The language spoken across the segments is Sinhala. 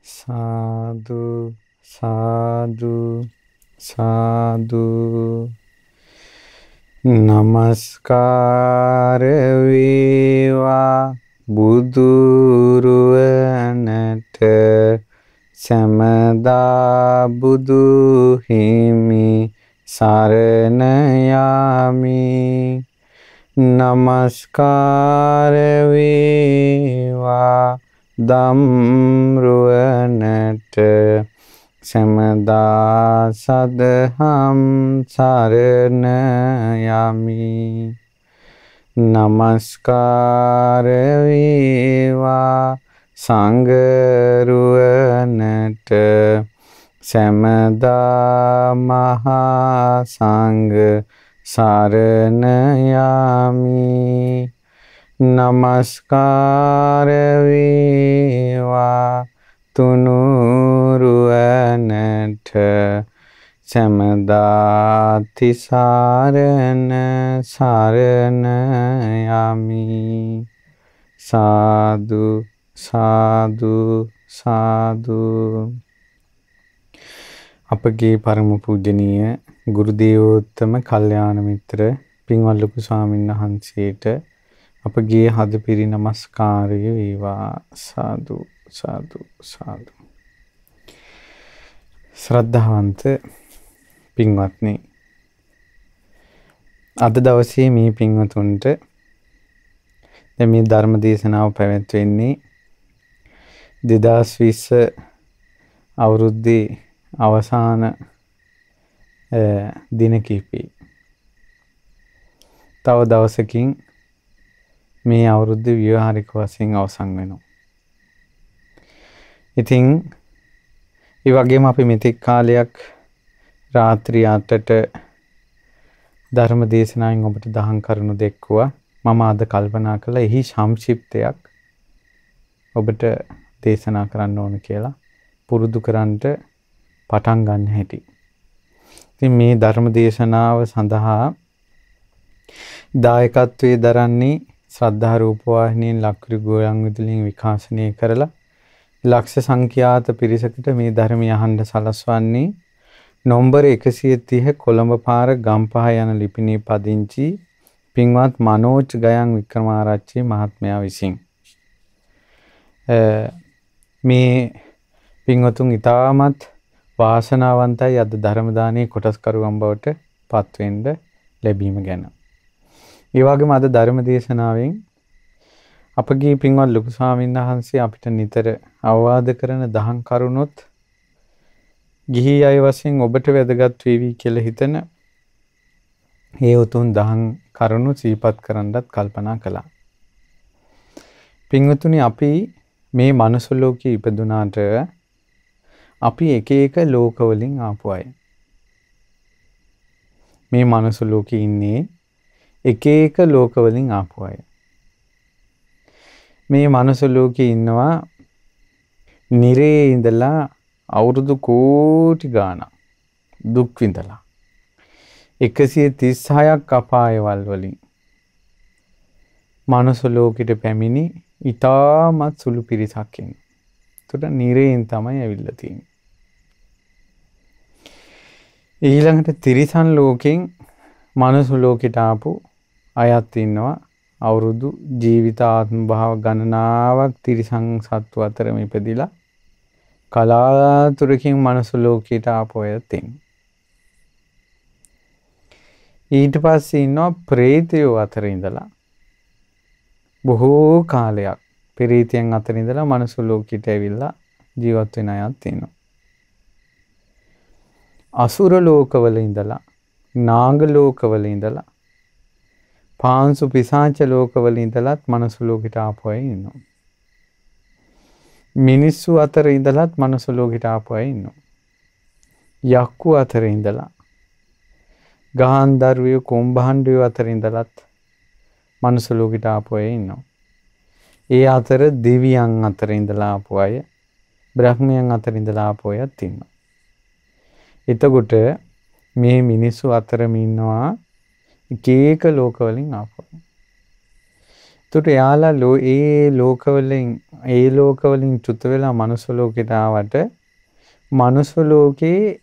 සාදු සාදු සාදු නමස්කාර වේවා බුදුරුවනට සමදා බුදු හිමි සරණ යාමි නමස්කාර වේවා දම්රුවනට සමදා සදහම් සරණ යමි නමස්කාර වේවා සංඝරුවනට සමදා මහා සංඝ සරණ යමි නමස්කාර වේවා තුනුරුවනට සමදා තිසරණ සරණ යමි සාදු සාදු සාදු අපගේ පරම පූජනීය ගුරු දේවෝත්තම කල්යාණ මිත්‍ර පින්වත් ලොකු ස්වාමීන් වහන්සේට අපගේ හදපිරි නමස්කාරය වේවා සාදු සාදු සාදු ශ්‍රද්ධාවන්ත පින්වත්නි අද දවසේ මේ පින්වතුන්ට මේ ධර්ම දේශනාව පැවැත්වෙන්නේ 2020 අවුරුද්දේ අවසාන දින කිහිපේ. තව දවසකින් මේ අවුරුද්ද ව්‍යවහාරික වශයෙන් අවසන් වෙනවා. ඉතින් ඒ වගේම අපි මෙතෙක් කාලයක් රාත්‍රී 8ට ධර්ම දේශනාවෙන් ඔබට දහම් කරුණු දැක්වුවා. මම අද කල්පනා කළා එහි සංක්ෂිප්තයක් ඔබට දේශනා කරන්න ඕන කියලා පුරුදු කරන්නට පටන් ගන්න හැටි. ඉතින් මේ ධර්ම දේශනාව සඳහා දායකත්වයේ දරන්නේ ශ්‍රද්ධා රූප වාහිනියෙන් ලක්විරු ගෝයන් විදුලියෙන් විකාශනය කරලා ලක්ෂ සංඛ්‍යාත පිරිසකට මේ ධර්මය අහන්න සලස්වන්නේ නොම්බර 130 කොළඹ පාර ගම්පහ යන ලිපිණේ පදිංචි පින්වත් මනෝජ් ගයන් වික්‍රමාරච්චි මහත්මයා විසින් මේ පින්වතුන් ඉතාමත් වාසනාවන්තයි අද ධර්ම දානයේ කොටස්කරුවන් බවට පත් වෙන්න ලැබීම ගැන. ඒ වගේම අද ධර්ම දේශනාවෙන් අපගේ පින්වත් ලොකු ස්වාමීන් වහන්සේ අපිට නිතර අවවාද කරන දහම් කරුණොත් ගිහි අය වශයෙන් ඔබට වැදගත් වේවි කියලා හිතන ඒ උතුම් දහම් කරුණු සිහිපත් කරන්නත් කල්පනා කළා. පින්වතුනි අපි මේ මනුස්ස ලෝකයේ ඉපදුනාට අපි එක එක ලෝකවලින් ආපු අය. මේ මනුස්ස ලෝකේ ඉන්නේ එක එක ලෝකවලින් ආපු අය. මේ මනුස්ස ලෝකේ ඉන්නවා නිරේ ඉඳලා අවුරුදු කෝටි ගාණක් දුක් විඳලා 136ක් අපායවල වලින් මනුස්ස ලෝකෙට පැමිණි ඉතාමත් සුළු පිරිසක් ඉන්නවා. ඒකට නිරේන් තමයි ඇවිල්ලා තියෙන්නේ. ඊළඟට තිරිසන් ලෝකෙන් මනුස්ස ලෝකෙට ආපු අයත් ඉන්නවා. අවුරුදු ජීවිත ආත්ම භාව ගණනාවක් තිරිසන් සත්තු අතරම ඉපදිලා කලාතුරකින් මනුස්ස ලෝකයට ආපු අයත් ඉන්නවා. ඊට පස්සේ ඉන්නවා ප්‍රේතයෝ අතර ඉඳලා බොහෝ කාලයක් ප්‍රේතයන් අතර ඉඳලා මනුස්ස ලෝකයට ඇවිල්ලා ජීවත් වෙන අයත් ඉන්නවා. අසුර ලෝකවල ඉඳලා නාග ලෝකවල ඉඳලා පාංශු පිසාච ලෝකවල ඉඳලත් මනුස්ස ලෝකයට ආපු අය ඉන්නවා. මිනිස්සු අතර ඉඳලත් මනුස්ස ලෝකයට ආපු අය ඉන්නවා. යක්කු අතර ඉඳලා ගාන්ධර්වයෝ කුම්භාණ්ඩයෝ අතර ඉඳලත් මනුස්ස ලෝකයට ආපු අය ඉන්නවා. ඒ අතර දෙවියන් අතර ඉඳලා ආපු අය, බ්‍රහ්මයන් අතර ඉඳලා ආපු අයත් ඉන්නවා. එතකොට මේ මිනිස්සු අතරම ඉන්නවා එක එක ලෝකවලින් ආපු. එතකොට එයාලා ඒ ලෝකවලින් චුත වෙලා මනුස්ස ලෝකෙට ආවට මනුස්ස ලෝකේ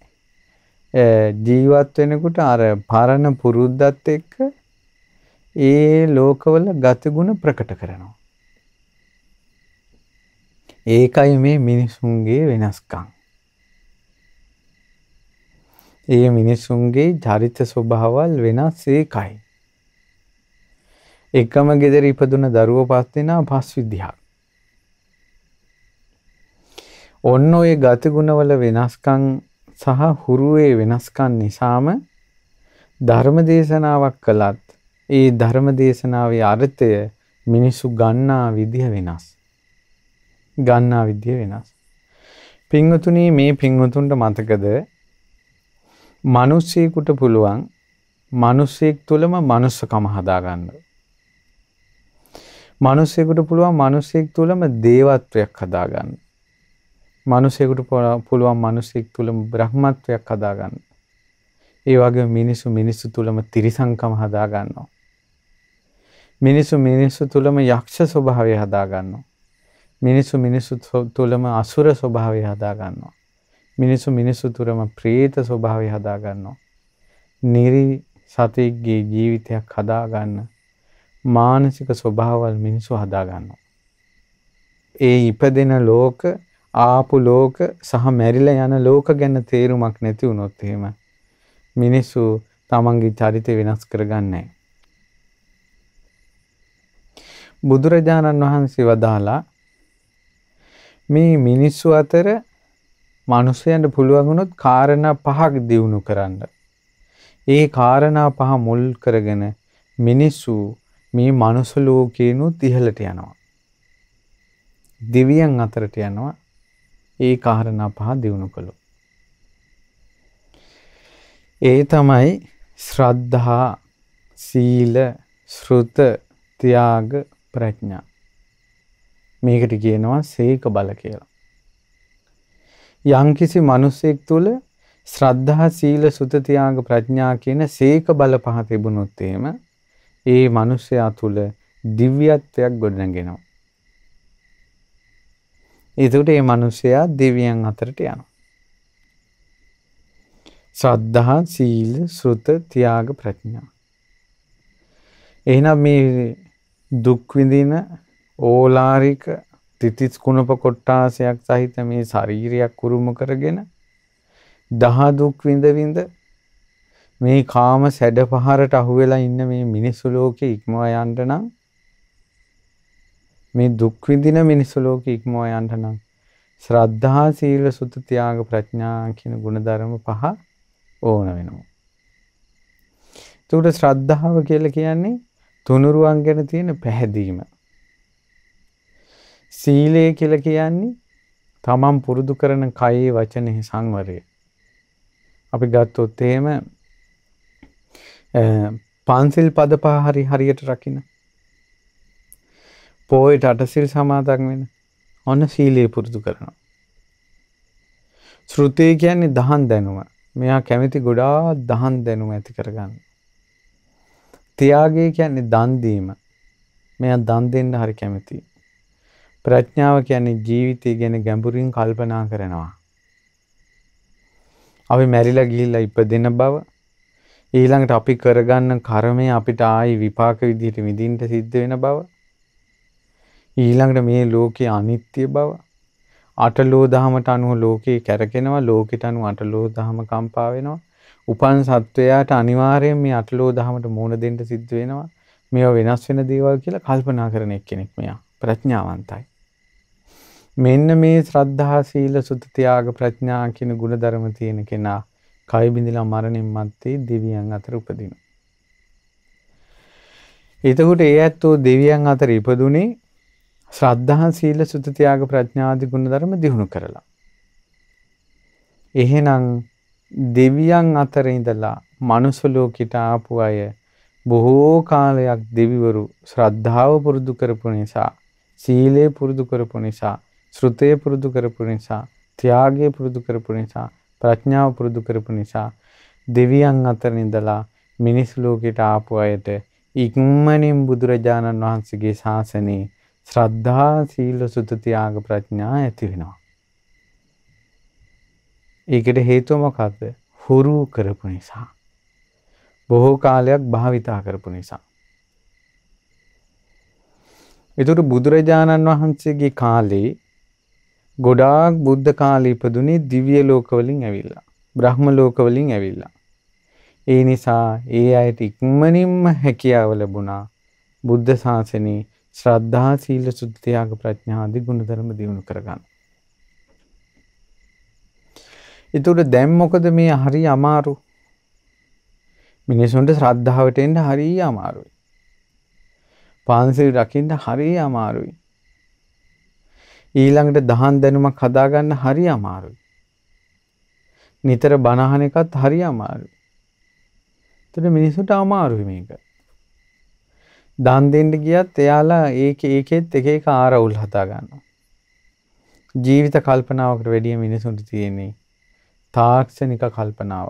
ජීවත් වෙනකොට අර පරණ පුරුද්දත් එක්ක ඒ ලෝකවල ගතිගුණ ප්‍රකට කරනවා. ඒකයි මේ මිනිසුන්ගේ වෙනස්කම්. ඒ මිනිසුන්ගේ චරිත ස්වභාවල් වෙනස් ඒකයි. එකම ගෙදර ඉපදුන දරුවෝ 5 දෙනා 5 විදිහක්. ඔන්න ඔය ගතිගුණවල වෙනස්කම් සහ හුරුවේ වෙනස්කම් නිසාම ධර්ම දේශනාවක් කළත් ඒ ධර්ම දේශනාවේ අර්ථය මිනිසු ගන්නා විදිහ වෙනස්. පින්වතුනි මේ පින්වතුන්ට මතකද මිනිස්සෙකුට පුළුවන් මිනිස්සෙක් තුළම මනුස්සකම හදාගන්න. මිනිස්සෙකුට පුළුවන් මිනිස්සෙක් තුළම දේවත්වයක් හදාගන්න. මිනිස්සෙකුට පුළුවන් මිනිස්සෙක් තුළම බ්‍රහ්මත්වයක් හදාගන්න. ඒ වගේ මිනිස්සු තුළම තිරිසංකම හදාගන්නවා. මිනිස්සු තුළම යක්ෂ ස්වභාවය හදාගන්නවා. මිනිස්සු තුළම අසුර ස්වභාවය හදාගන්නවා. මිනිස්සු තුළම ප්‍රේත ස්වභාවය හදාගන්නවා. නිරි සතෙක්ගේ ජීවිතයක් හදාගන්න මානසික ස්වභාවල් මිනිස්සු හදාගන්නවා. ඒ ඉපදෙන ලෝක, ආපු ලෝක සහ මැරිලා යන ලෝක ගැන තේරුමක් නැති වුණොත් එහෙම මිනිස්සු තමන්ගේ චරිතය වෙනස් කරගන්නේ නැහැ. බුදුරජාණන් වහන්සේ වදාලා මේ මිනිස්සු අතර මිනිසයන්ට පුළුවන් වුණොත් කාරණා 5ක් දියුණු කරන්න. ඒ කාරණා 5 මුල් කරගෙන මිනිස්සු මේ මනුස්ස ලෝකේනොත් ඉහළට යනවා. දෙවියන් අතරට යනවා. ඒ කාරණා 5 දියුණු කළොත්. ඒ තමයි ශ්‍රද්ධා, සීල, ශ්‍රුත, ත්‍යාග, ප්‍රඥා. මේකට කියනවා සීක බල කියලා. යම්කිසි මිනිසෙක් තුළ ශ්‍රද්ධා, සීල, සුත, ත්‍යාග, ප්‍රඥා කියන සීක බල 5 තිබුණොත් එහෙම ඒ මිනිසයා තුළ දිව්‍යත්වයක් ගොඩනගෙනවා. ඒකට මේ මිනිසයා දෙවියන් අතරට යනවා. ශ්‍රද්ධා, සීල, සුත, ත්‍යාග, ප්‍රඥා. එහෙනම් මේ දුක් විඳින ඕලාරික තිතිස් කුණප කොට්ටාසයක් සහිත මේ ශරීරයක් කුරුම කරගෙන දහ දුක් විඳ මේ කාම සැඩ පහරට අහු වෙලා ඉන්න මේ මිනිස්සු ලෝකේ ඉක්මවා යන්න නම් මේ දුක් විඳින මිනිස්සු ලෝකේ ඉක්මවා යන්න නම් ශ්‍රද්ධා, සීල, සුත, ත්‍යාග, ප්‍රඥා කියන ගුණධර්ම 5 ඕන වෙනවා. ඒකට ශ්‍රද්ධාව කියලා කියන්නේ තුනුරුවන් ගැන තියෙන පැහැදීම. සීලය කියලා කියන්නේ තමන් පුරුදු කරන කයේ වචනේ සංවරය. අපි ගත්තොත් එහෙම පන්සිල් පද 5 හරියට රකින්න. පොයට අටසිල් සමාදන් වෙන. ඔන්න සීලය පුරුදු කරනවා. ශ්‍රුතේ කියන්නේ දහන් දැනුම. මෙයා කැමති ගොඩාක් දහන් දැනුම ඇති කරගන්න. ත්‍යාගය කියන්නේ දන් දීම. මෙයා දන් දෙන්න හරි කැමතියි. ප්‍රඥාව කියන්නේ ජීවිතය ගැන ගැඹුරින් කල්පනා කරනවා. අපි මැරිලා ගිහිල්ලා ඉපදෙන බව, ඊළඟට අපි කරගන්න කර්මය අපිට ආයි විපාක විදිහට විඳින්න සිද්ධ වෙන බව, ඊළඟට මේ ලෝකයේ අනිත්‍ය බව, අටලෝ දහමට අනුව ලෝකේ කැරකෙනවා, ලෝකෙට අනුව අටලෝ දහම කම්පා වෙනවා. උපන් සත්වයාට අනිවාර්යයෙන් මේ අටලෝ දහමට මුහුණ දෙන්න සිද්ධ වෙනවා. මේවා වෙනස් වෙන දේවල් කියලා කල්පනා කරන එක්කෙනෙක් මෙයා ප්‍රඥාවන්තයි. මෙන්න මේ ශ්‍රද්ධා, සීල, සුත, ත්‍යාග, ප්‍රඥා කියන ගුණධර්ම තියෙන කෙනා කය බිඳලා මරණින් මත්තේ දෙවියන් අතර උපදිනවා. එතකොට ඒ ඇත්තෝ දෙවියන් අතර ඉපදුනේ ශ්‍රද්ධා, සීල, සුත, ත්‍යාග, ප්‍රඥා ආදී ගුණධර්ම දිනු කරලා. එහෙනම් දෙවියන් අතර ඉඳලා මනුස්ස ලෝකෙට ආපු අය බොහෝ කාලයක් දෙවිවරු ශ්‍රද්ධාව පුරුදු කරපු නිසා, සීලය පුරුදු කරපු නිසා, ශ්‍රුතය පුරුදු කරපු නිසා, ත්‍යාගය පුරුදු කරපු නිසා, ප්‍රඥාව පුරුදු කරපු නිසා දෙවියන් අතර ඉඳලා මිනිස් ලෝකෙට ආපු අයට ඉක්මනින් බුදුරජාණන් වහන්සේගේ ශාසනයේ ශ්‍රද්ධා සීල සුත ත්‍යාග ප්‍රඥා ඇති වෙනවා. ඒකට හේතුව මොකක්ද? හුරු කරපු නිසා. බොහෝ කාලයක් භාවිතා කරපු නිසා. ඒතර බුදුරජාණන් වහන්සේගේ කාලේ ගොඩාක් බුද්ධ කාලේ ඉපදුනේ දිව්‍ය ලෝකවලින් ඇවිල්ලා. බ්‍රහ්ම ලෝකවලින් ඇවිල්ලා. ඒ නිසා ඒ අයට ඉක්මනින්ම හැකියාව ලැබුණා බුද්ධ ශාසනයේ ශ්‍රද්ධා සීල සුද්ධ ත්‍යාග ප්‍රඥා ආදී ගුණධර්ම දියුණු කරගන්න. ඒතකොට දැන් මොකද මේ හරි අමාරු. මිනිසුන්ට ශ්‍රද්ධාවට එන්න හරි අමාරුයි. පංචශීල රකින්න හරි අමාරුයි. ඊළඟට දහම් දැනුමක් හදාගන්න හරි අමාරුයි. නිතර බණ අහන එකත් හරි අමාරුයි. ඒතර මිනිසුන්ට අමාරුයි මේක. දන් දෙන්න ගියත් එයාලා ඒකෙත් එක එක ආරවුල් හදා ගන්නවා. ජීවිත කල්පනාවකට වැඩිය මිනිසුන්ට තියෙන්නේ තාක්ෂණික කල්පනාව.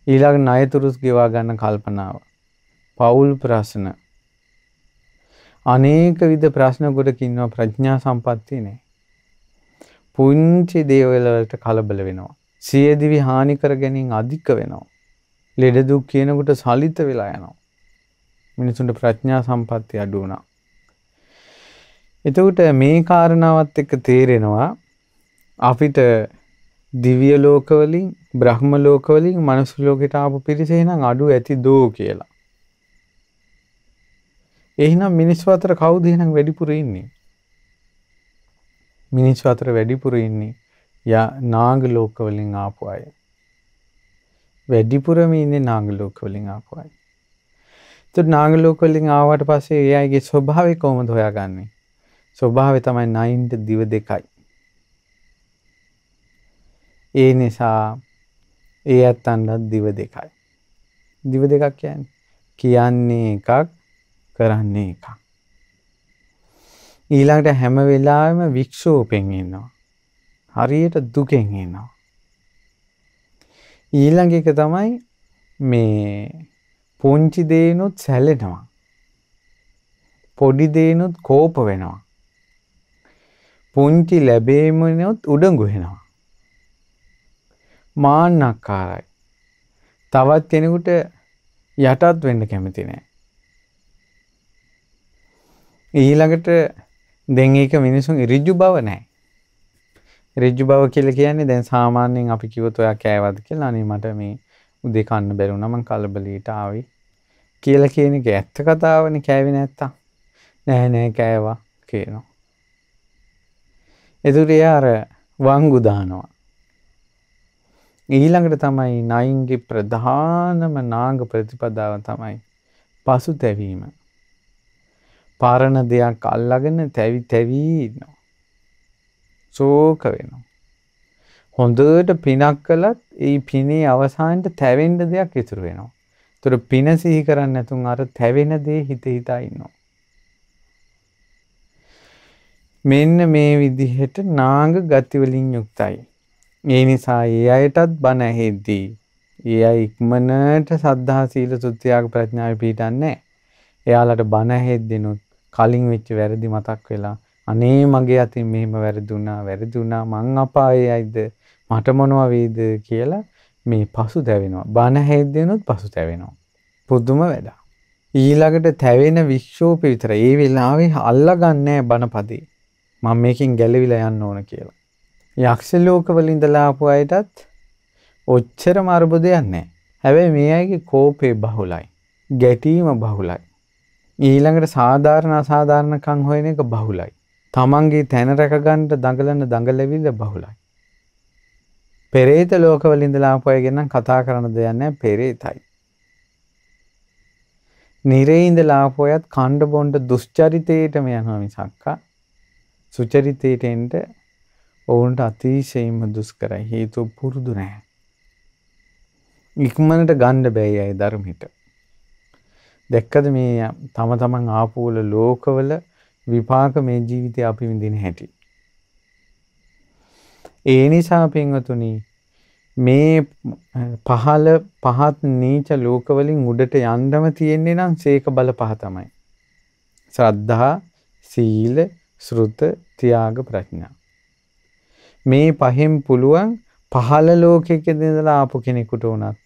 ඊළඟ ණයතුරුස් ගෙවා ගන්න කල්පනාව. පෞල් ප්‍රශ්න. අනේක විද ප්‍රශ්න ගොඩක ඉන්නවා ප්‍රඥා සම්පත්තිය නැහැ. පුංචි දේවල් වලට කලබල වෙනවා. සියදිවි හානි කර ගැනීම අධික වෙනවා. ලෙඩ දුක් කියනකොට සලිත වෙලා යනවා. මිනිසුන්ට ප්‍රඥා සම්පත්තිය අඩු වුණා. එතකොට මේ කාරණාවත් එක්ක තේරෙනවා අපිට දිව්‍ය ලෝකවලින් බ්‍රහ්ම ලෝකවලින් මනුස්ස ලෝකයට ආපු පිරිස එහෙනම් අඩු ඇති දෝ කියලා. එහෙනම් මිනිස්සු අතර කවුද එහෙනම් වැඩිපුර ඉන්නේ? මිනිස්සු අතර වැඩිපුර ඉන්නේ නාග ලෝකවලින් ආපු අය. වැඩිපුරම ඉන්නේ නාග ලෝකවලින් ආපු අය. ඒත් නාග ලෝකවලින් ආවට පස්සේ ඒ අයගේ ස්වභාවය කොහොමද හොයාගන්නේ? ස්වභාවය තමයි නයින්ට දිව දෙකයි. ඒ නිසා ඒ ඇත්තන්ට දිව දෙකයි. දිව දෙකක් කියන්නේ එකක් කරන්නේ එකක්. ඊළඟට හැම වෙලාවෙම වික්ෂෝපෙන් ඉන්නවා. හරියට දුකෙන් ඉන්නවා. ඊළඟ එක තමයි මේ පුංචි දේනොත් සැලෙනවා. පොඩි දේනොත් කෝප වෙනවා. පුංචි ලැබීමනොත් උඩඟු වෙනවා. මාන්නක්කාරයි. තවත් කෙනෙකුට යටත් වෙන්න කැමති නැහැ. ඊළඟට දැන් ඒක මිනිසුන් ඍජු බව නැහැ. ඍජු බව කියලා කියන්නේ දැන් සාමාන්‍යයෙන් අපි කිව්වොත් ඔයා කෑවද කියලා අනේ මට මේ උදේ කන්න බැරුණා මං කලබලීට ආවි කියලා කියන එක ඇත්ත කතාවනේ. කෑවේ නැත්තම් නෑ කෑවා කියනවා. ඒතර යාර වංගු දානවා. ඊළඟට තමයි නයින්ගේ ප්‍රධානම නාග ප්‍රතිපදාව තමයි පසුතැවීම. පාරණ දෙයක් අල්ලගෙන තැවි ඉන්නවා. ශෝක වෙනවා. හොඳට පිනක් කළත් ඒ පිනේ අවසානයේ තැවෙන්න දෙයක් ඉතුරු වෙනවා. ඒතර පින සිහි කරන්නේ නැතුන් අර තැවෙන දේ හිතා ඉන්නවා. මෙන්න මේ විදිහට නාග ගති වලින් යුක්තයි. ඒ නිසා ඒ අයටත් බණ ඇහෙද්දී ඒ අය ඉක්මනට සද්ධා සීල සුත්‍යාග ප්‍රඥාව පිටන්නේ. එයාලට බණ ඇහෙද්දිනුත් කලින් වෙච්ච වැරදි මතක් වෙලා අනේ මගේ අතින් මෙහෙම වැරදුනා මං අපායේයිද මට මොනවා වේද කියලා මේ පසුතැවෙනවා. බණ ඇහෙද්දිනුත් පසුතැවෙනවා. පුදුම වැඩක්. ඊළඟට තැවෙන වික්ෂෝප විතර ඒ වෙලාවේ අල්ලගන්නේ බණපදේ. මම මේකෙන් ගැලවිලා යන්න ඕන කියලා. යක්ෂ ලෝකවල ඉඳලා ආපු අයටත් ඔච්චරම අරුබුදයක් නැහැ. හැබැයි මේ අයගේ කෝපේ බහුලයි. ගැටීම බහුලයි. ඊළඟට සාධාරණ අසාධාරණකම් හොයන එක බහුලයි. තමන්ගේ තැන රැක ගන්න දඟලවිල්ල බහුලයි. පෙරේත ලෝකවල ඉඳලා ආපු අය ගැන කතා කරන්න දෙයක් නැහැ. පෙරේතයි. නිරේ ඉඳලා ආපු අයත් කණ්ඩ බොණ්ඩ දුෂ්චරිතයටම යනවා මිසක්ක සුචරිතයට එන්න ඔවුන්ට අතිශයින්ම දුෂ්කරයි. හේතුව පුරුදු නැහැ. ඉක්මනට ගන්න බෑ අය ධර්මයට. දැක්කද මේ තමන් ආපු වල ලෝකවල විපාක මේ ජීවිතේ අපි විඳින හැටි. ඒ නිසා පින්වතුනි මේ පහත් නීච ලෝකවලින් උඩට යන්නම තියෙන්නේ නම් සීක බල පහ තමයි. ශ්‍රද්ධා, සීල, ශ්‍රුත, ත්‍යාග, ප්‍රඥා. මේ පහෙන් පුළුවන් පහළ ලෝකයක ඉඳලා ආපු කෙනෙකුට උනත්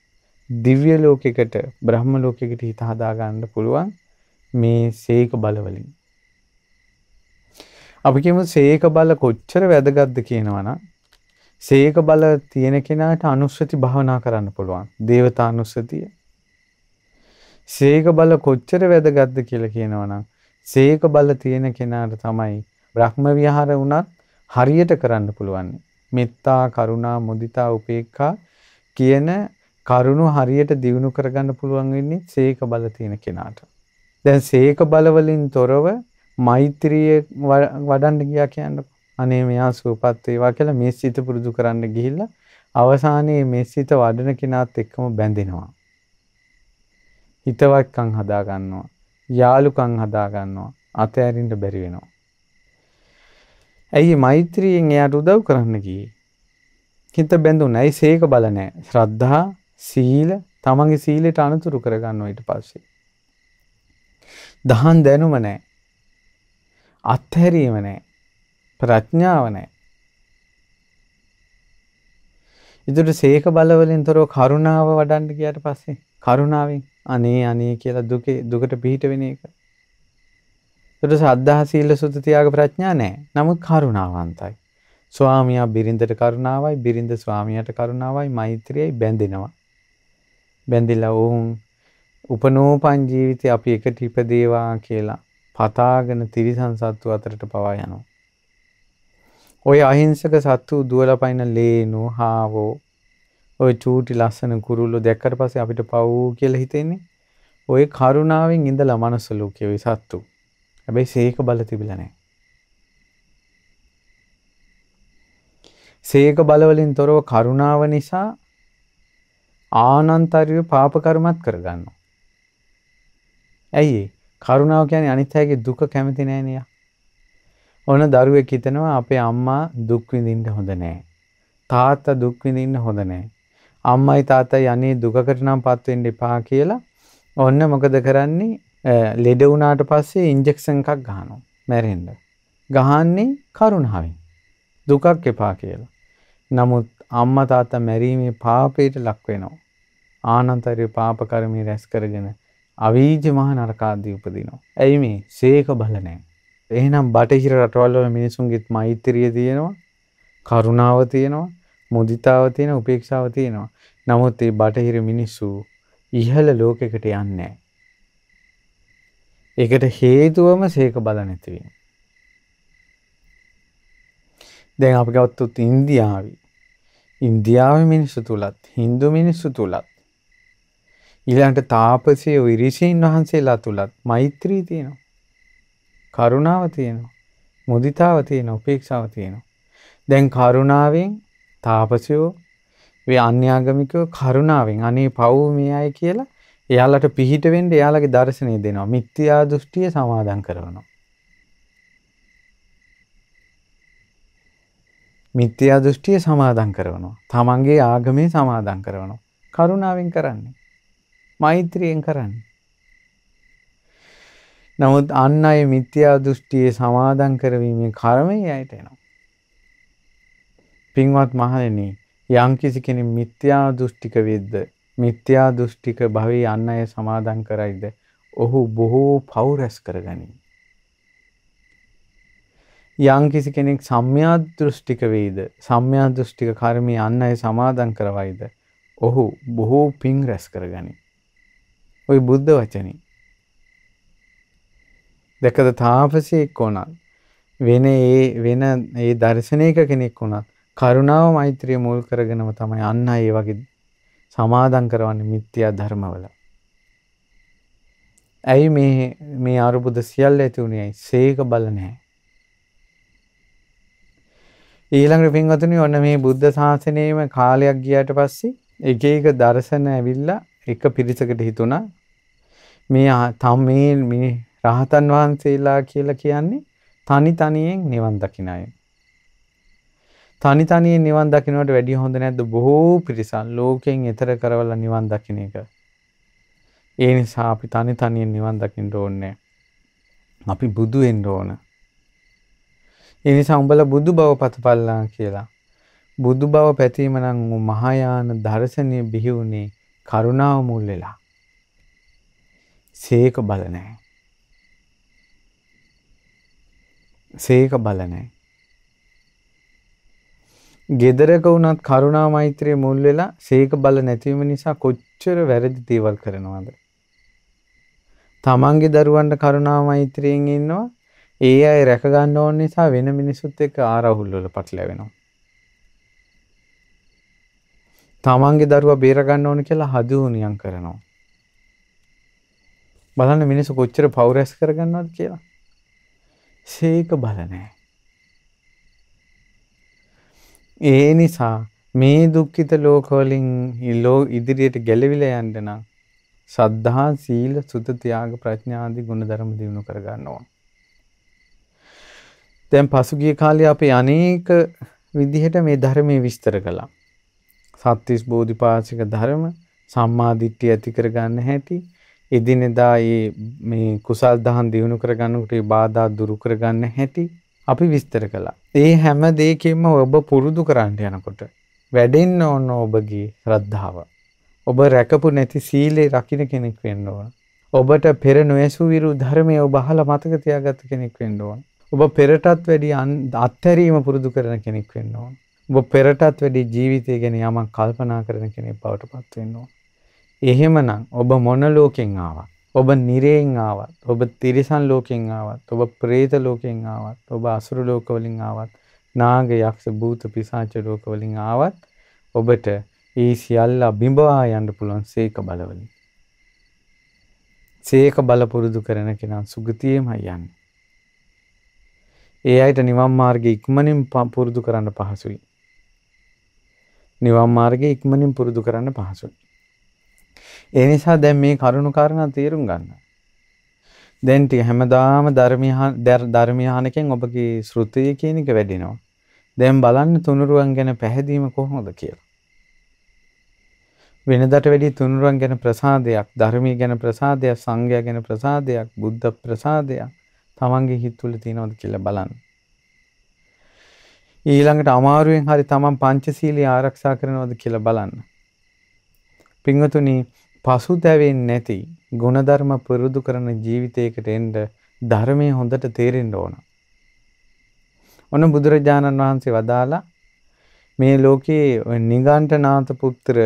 දිව්‍ය ලෝකයකට, බ්‍රහ්ම ලෝකයකට හිත හදා ගන්න පුළුවන් මේ සීක බල වලින්. අපි කියමු සීක බල කොච්චර වැදගත්ද කියනවනම් සීක බල තියෙන කෙනාට අනුස්සති භාවනා කරන්න පුළුවන්. දේවතානුස්සතිය. සීක බල කොච්චර වැදගත්ද කියලා කියනවනම් සීක බල තියෙන කෙනාට තමයි බ්‍රහ්ම විහාර වුණත් හරියට කරන්න පුළුවන්. මෙත්තා, කරුණා, මුදිතා, උපේක්ඛා කියන කරුණු හරියට දියුණු කරගන්න පුළුවන් වෙන්නේ සීක බල තියෙන කෙනාට. දැන් සීක බල වලින් තොරව මෛත්‍රිය වඩන්න ගියා කියන්නේ අනේ මෙයා සුවපත් වේවා කියලා මේ සිත පුරුදු කරන්න ගිහිල්ලා අවසානයේ මේ සිත වඩන කෙනාත් එක්කම බැඳෙනවා. හිතවත්කම් හදා ගන්නවා. යාළුකම් හදා ගන්නවා. අතෑරින්න බැරි වෙනවා. ඇයි මෛත්‍රියෙන් එයාට උදව් කරන්න ගියේ? හිත බැඳුණා. ඇයි සීක බල නැහැ. ශ්‍රද්ධා, සීල, තමන්ගේ සීලයට අනුතුරු කරගන්නවා ඊට පස්සේ. දහන් දැනුම නැහැ. අත්හැරීම නැහැ. ප්‍රඥාව නැහැ. ඊට සීක බල වලින් තොරව කරුණාව වඩන්න ගියාට පස්සේ කරුණාවෙන් අනේ කියලා දුකට පිහිට වෙන එක. ඊට සද්ධා, සීල, සුත, ත්‍යාග, ප්‍රඥා නැහැ. නමුත් කරුණාවන්තයි. ස්වාමියා බිරිඳට කරුණාවයි, බිරිඳ ස්වාමියාට කරුණාවයි, මෛත්‍රියයි බැඳෙනවා. බැඳිලා වුන් උපනෝපන් ජීවිතේ අපි එකට ඉපදේවා කියලා පතාගෙන තිරිසන් සත්තු අතරට පවා යනවා. ඔය අහිංසක සත්තු දුවලා පයින් ලේනු, හාවෝ, ඔය චූටි ලස්සන කුරුල්ලෝ දැක්කට පස්සේ අපිට පව් කියලා හිතෙන්නේ. ඔය කරුණාවෙන් ඉඳලා මනස ලෝකයේ ඔය සත්තු. හැබැයි සීක බල තිබිලා නැහැ. සීක බල වලින් තොරව කරුණාව නිසා ආනන්තරිය පාප කර්මත් කරගන්නවා. ඇයි? කරුණාව කියන්නේ අනිත් අයගේ දුක කැමති නැහැ නේ. ඔන්න දරුවෙක් හිතනවා අපේ අම්මා දුක් විඳින්න හොඳ නැහැ. තාත්තා දුක් විඳින්න හොඳ නැහැ. අම්මයි තාත්තයි අනේ දුකකට නම් පත් වෙන්න එපා කියලා ඔන්න මොකද කරන්නේ? ලෙඩ වුණාට පස්සේ ඉන්ජෙක්ෂන් එකක් ගහනවා මැරෙන්න. ගහන්නේ කරුණාවෙන්. දුකක් එපා කියලා. නමුත් අම්මා තාත්තා මැරීමේ පාපයට ලක් වෙනවා. ආනන්තරිය පාප කර්මී රැස් කරගෙන අවීජ මහ නරකාදී උපදිනවා. ඇයි මේ? සීක බල නැහැ. එහෙනම් බටහිර රටවල් වල මිනිසුන්ගෙත් මෛත්‍රිය තියෙනවා, කරුණාව තියෙනවා, මුදිතාව තියෙනවා, උපේක්ෂාව තියෙනවා. නමුත් මේ බටහිර මිනිස්සු ඉහළ ලෝකයකට යන්නේ නැහැ. ඒකට හේතුවම සීක බල නැතිවීම. දැන් අපි ගත්තොත් ඉන්දියාවේ මිනිස්සු තුලත්, Hindu මිනිස්සු තුලත්, ඊළඟට තාපසයෝ ඍෂීන් වහන්සේලා තුලත් මෛත්‍රී තියෙනවා. කරුණාව තියෙනවා. මුදිතාව තියෙනවා. උපේක්ෂාව තියෙනවා. දැන් කරුණාවෙන් තාපසයෝ වේ අන්‍යාගමිකයෝ කරුණාවෙන් අනේ පව් මේ අය කියලා එයාලට පිහිට වෙන්න එයාලගේ දර්ශනය දෙනවා. මිත්‍යා දෘෂ්ටිය සමාදන් කරනවා. මිත්‍යා දෘෂ්ටිය සමාදන් කරනවා. තමන්ගේ ආගමේ සමාදන් කරනවා. කරුණාවෙන් කරන්නේ. මෛත්‍රියෙන් කරන්නේ. නමුත් අන් අය මිත්‍යා දෘෂ්ටියේ සමාදන් කරවීමේ කර්මය ඇයට එනවා. පින්වත් මහණෙනි, යම්කිසි කෙනෙක් මිත්‍යා දෘෂ්ටික වෙද්ද, මිත්‍යා දෘෂ්ටික භවයේ අන් අය සමාදන් කරයිද, ඔහු බොහෝ පව් රැස් කරගනී. යම්කිසි කෙනෙක් සම්‍යා දෘෂ්ටික වේද, සම්‍යා දෘෂ්ටික කර්මී අන් අය සමාදන් කරවයිද, ඔහු බොහෝ පින් රැස් කරගනී. ওই බුද්ධ වචනේ. දැකද තාපසයෙක් වුණත් වෙන ඒ දර්ශනයක කෙනෙක් වුණත් කරුණාව මෛත්‍රිය මුල් කරගෙනම තමයි අන්න ඒ වගේ සමාදන් කරවන්නේ මිත්‍යා ධර්මවල. ඇයි මේ අරුබුද සියල්ල ඇති උනේ? සීක බල නැහැ. ඊළඟට පින්වතුනි ඔන්න මේ බුද්ධ ශාසනයේම කාලයක් ගියාට පස්සේ එක එක දර්ශන ඇවිල්ලා එක පිරිසකට හිතුණා මේ රහතන් වහන්සේලා කියලා කියන්නේ තනියෙන් නිවන් දකින අය. තනි තනියෙන් නිවන් දකින්නට වැඩිය හොඳ නැද්ද? බොහෝ පිරිසක් ලෝකයෙන් එතර කරවලා නිවන් දකින්න එක. ඒ නිසා අපි තනි තනියෙන් නිවන් දකින්න ඕනේ. අපි බුදු වෙන්න ඕන. ඒ නිසා උඹලා බුදු බව පතපල්ලා කියලා. බුදු බව පැතීම නම් මහායාන දර්ශනීය බිහි වුණේ කරුණාව මුල් වෙලා. සීක බල නැහැ. සීක බල නැහැ. ගෙදරක වුණත් කරුණා මෛත්‍රිය මුල් වෙලා සීක බල නැතිවීම නිසා කොච්චර වැරදි දේවල් කරනවද? තමන්ගේ දරුවන්ට කරුණා මෛත්‍රියෙන් ඉන්නවා. ඒ අය රැක ගන්න ඕන නිසා වෙන මිනිසුත් එක්ක ආරහුල් වල පටලැවෙනවා. තමන්ගේ දරුවා බේර ගන්න ඕන කියලා හදුනියම් කරනවා. බලන්න මිනිස්සු කොච්චර පෞරස් කරගන්නවද කියලා. සීක බල නැහැ. ඒ නිසා මේ දුක්ඛිත ලෝකවලින් ඉදිරියට ගැලවිලා යන්න නම් සද්ධා, සීල, සුත, ත්‍යාග, ප්‍රඥා ආදී ගුණධර්ම දිනු කර ගන්න ඕන. දැන් පසුගිය කාලේ අපි අනේක විදිහට මේ ධර්මයේ විස්තර කළා. සත්‍තිස් බෝධිපාශික ධර්ම, සම්මා දිට්ඨිය ඇති කර ගන්න හැටි, එදිනෙදා මේ කුසල් දහම් දිනු කර ගන්නකොට ඒ බාධා දුරු කර ගන්න හැටි අපි විස්තර කළා. ඒ හැම දෙයකින්ම ඔබ පුරුදු කරන්න යනකොට වැඩෙන්න ඕන ඔබගේ ශ්‍රද්ධාව. ඔබ රැකපු නැති සීලේ රකින්න කෙනෙක් වෙන්න ඕන. ඔබට පෙර නොඇසු විරු ධර්මයේ ඔබ අහලා මතක තියාගත්ත කෙනෙක් වෙන්න ඕන. ඔබ පෙරටත් වැඩි අත්හැරීම පුරුදු කරන කෙනෙක් වෙන්න ඕන. ඔබ පෙරටත් වැඩි ජීවිතය ගැන යමක් කල්පනා කරන කෙනෙක් බවට පත් වෙන්න ඕන. එහෙමනම් ඔබ මොන ලෝකෙන් ආවත්, ඔබ නිරයෙන් ආවත්, ඔබ තිරිසන් ලෝකෙන් ආවත්, ඔබ പ്രേත ලෝකෙන් ආවත්, ඔබ අසුර ලෝක වලින් ආවත්, නාග යක්ෂ භූත පිසාච ලෝක වලින් ආවත් ඔබට ඒ සියල්ල බිඹවා යන්න පුළුවන් සීක බලවලින්. සීක බල පුරුදු කරන කෙනා සුගතියෙමයි යන්නේ. ඒ අයට නිවන් මාර්ගය ඉක්මනින් පුරුදු කරන්න පහසුයි. නිවන් මාර්ගය ඉක්මනින් පුරුදු කරන්න පහසුයි. ඒ නිසා දැන් මේ කරුණු කාරණා තේරුම් ගන්න. දැන් ටික හැමදාම ධර්මීය අහනකින් ඔබගේ ශ්‍රුතිය කියන එක වැඩිනවා. දැන් බලන්න තුනුරුවන් ගැන පැහැදීම කොහොමද කියලා. වෙනදට වැඩි තුනුරුවන් ගැන ප්‍රසාදයක්, ධර්මීය ගැන ප්‍රසාදයක්, සංඝයා ගැන ප්‍රසාදයක්, බුද්ධ ප්‍රසාදයක් තමන්ගේ හිත තුළ තියෙනවද කියලා බලන්න. ඊළඟට අමාරුවෙන් හරි තමන් පංචශීලී ආරක්ෂා කරනවද කියලා බලන්න. පින්වතුනි, පසුතැවෙන්නේ නැති ගුණධර්ම පුරුදු කරන ජීවිතයකට එන්න ධර්මයේ හොඳට තේරෙන්න ඕන. ඔන්න බුදුරජාණන් වහන්සේ වදාලා මේ ලෝකේ නිගණ්ඨනාථ පුත්‍ර